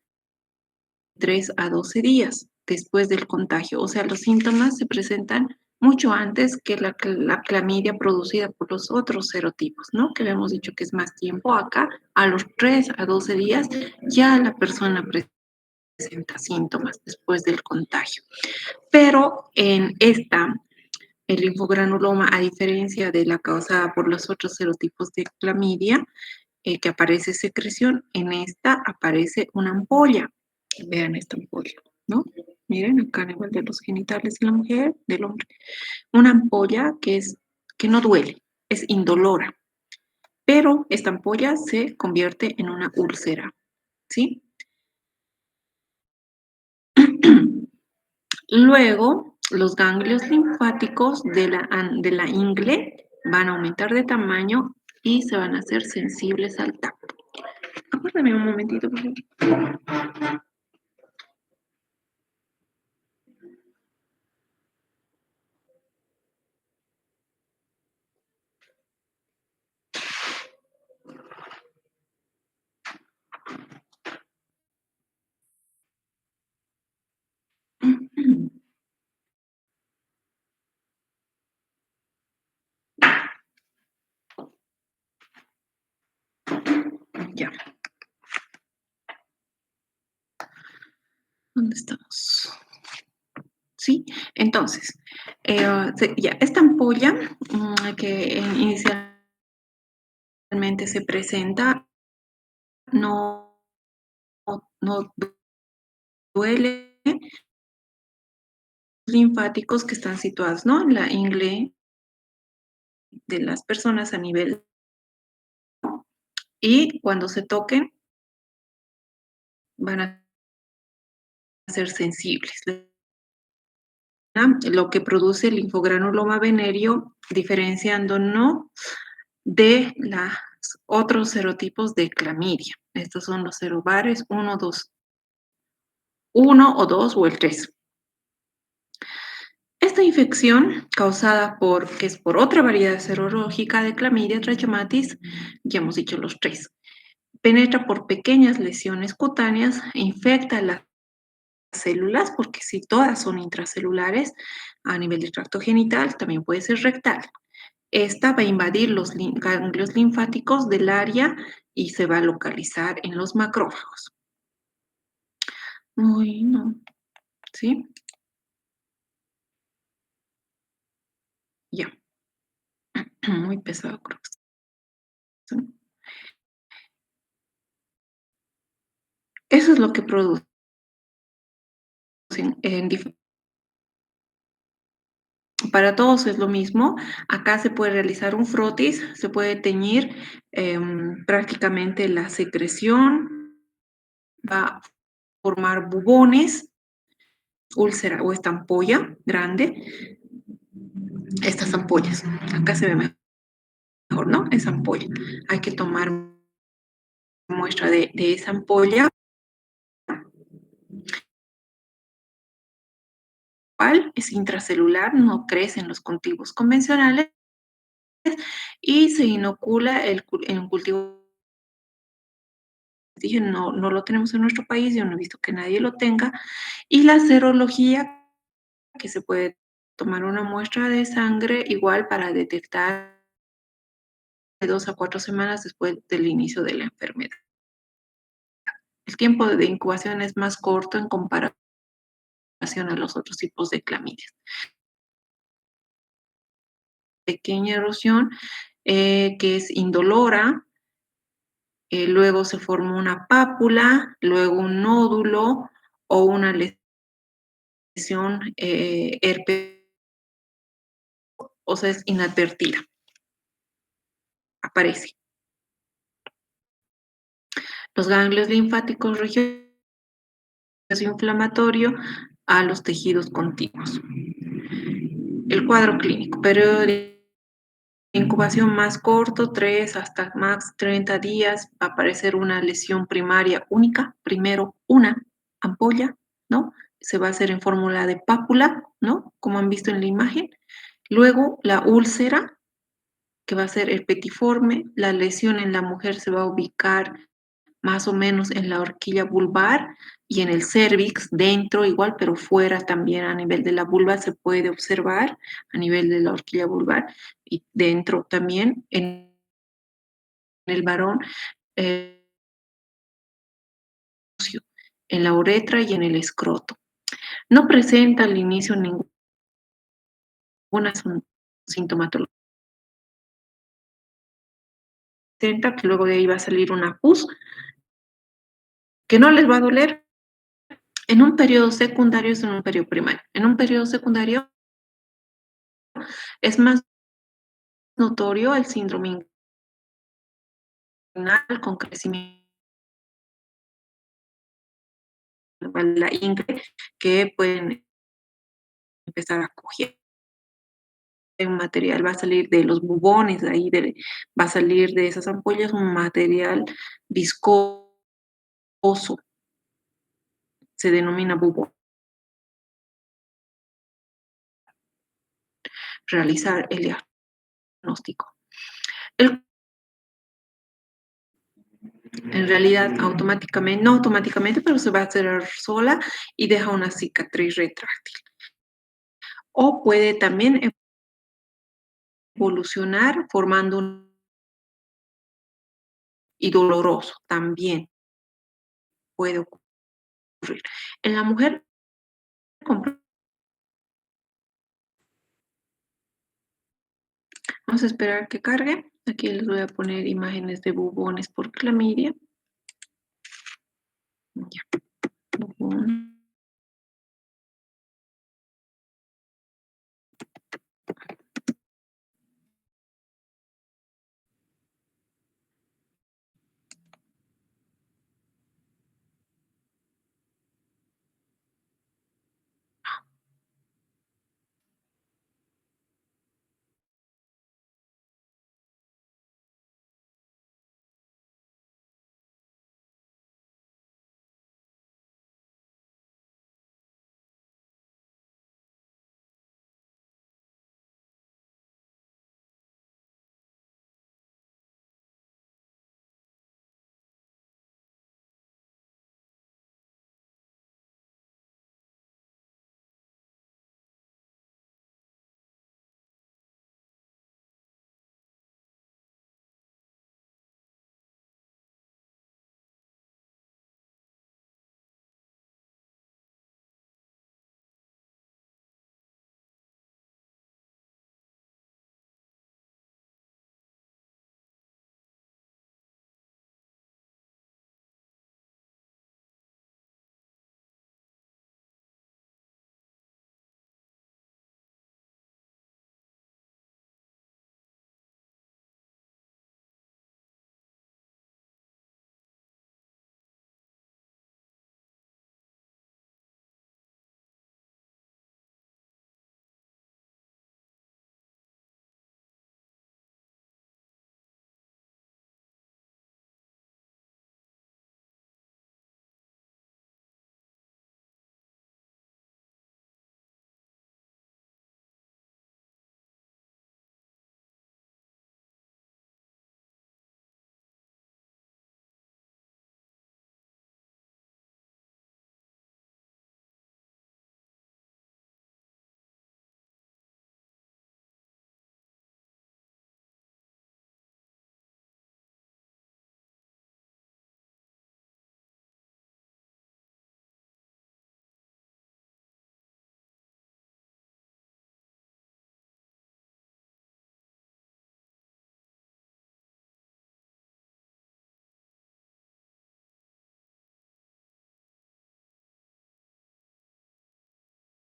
3 a 12 días después del contagio. O sea, los síntomas se presentan mucho antes que la clamidia producida por los otros serotipos, ¿no? Que habíamos dicho que es más tiempo acá, a los 3 a 12 días ya la persona presenta presenta síntomas después del contagio. Pero en esta, el linfogranuloma, a diferencia de la causada por los otros serotipos de clamidia, que aparece secreción, en esta aparece una ampolla. Vean esta ampolla, ¿no? Miren acá a nivel de los genitales de la mujer, del hombre. Una ampolla que no duele, es indolora, pero esta ampolla se convierte en una úlcera, ¿sí? Luego, los ganglios linfáticos de la ingle van a aumentar de tamaño y se van a hacer sensibles al tacto. Aguárdame un momentito, por favor. Ya. ¿Dónde estamos? Sí, entonces, ya, esta ampolla que inicialmente se presenta no, no duele, linfáticos que están situados, ¿no? En la ingle de las personas a nivel, y cuando se toquen van a ser sensibles. Lo que produce el linfogranuloma venereo, diferenciándonos de los otros serotipos de clamidia. Estos son los serobares 1, 2, 1 o 2 o el 3. Esta infección, causada que es por otra variedad serológica de clamidia trachomatis, ya hemos dicho los 3, penetra por pequeñas lesiones cutáneas e infecta las células, porque si todas son intracelulares, a nivel de tracto genital, también puede ser rectal. Esta va a invadir los ganglios linfáticos del área y se va a localizar en los macrófagos. Uy, no, ¿sí? Ya, muy pesado creo que está. Eso es lo que producen para todos es lo mismo. Acá se puede realizar un frotis, se puede teñir prácticamente la secreción, va a formar bubones, úlcera o esta ampolla grande, estas ampollas. Acá se ve mejor, ¿no? Esa ampolla. Hay que tomar muestra de esa ampolla. Es intracelular, no crece en los cultivos convencionales y se inocula en un cultivo. Dije, no, no lo tenemos en nuestro país, yo no he visto que nadie lo tenga. Y la serología, que se puede tomar una muestra de sangre igual para detectar de 2 a 4 semanas después del inicio de la enfermedad. El tiempo de incubación es más corto en comparación a los otros tipos de clamidia. Pequeña erosión que es indolora, luego se forma una pápula, luego un nódulo o una lesión herpes, o sea, es inadvertida, aparece. Los ganglios linfáticos regionales inflamatorio a los tejidos contiguos. El cuadro clínico, periodo de incubación más corto, 3 hasta max 30 días, va a aparecer una lesión primaria única, primero una ampolla, ¿no? Se va a hacer en fórmula de pápula, ¿no? Como han visto en la imagen. Luego la úlcera, que va a ser el petiforme, la lesión en la mujer se va a ubicar más o menos en la horquilla vulvar y en el cérvix, dentro igual, pero fuera también a nivel de la vulva se puede observar, a nivel de la horquilla vulvar y dentro también en el varón. en la uretra y en el escroto. No presenta al inicio ninguna sintomatología. Presenta que luego de ahí va a salir una pus que no les va a doler en un periodo secundario, es en un periodo primario. En un periodo secundario es más notorio el síndrome inguinal con crecimiento de la ingle que pueden empezar a coger un material, va a salir de los bubones, ahí va a salir de esas ampollas un material viscoso, se denomina bubón. Realizar el diagnóstico. En realidad, automáticamente, no automáticamente, pero se va a cerrar sola y deja una cicatriz retráctil. O puede también evolucionar formando un y doloroso también puede ocurrir. En la mujer vamos a esperar que cargue. Aquí les voy a poner imágenes de bubones por clamidia. Ya, bubón.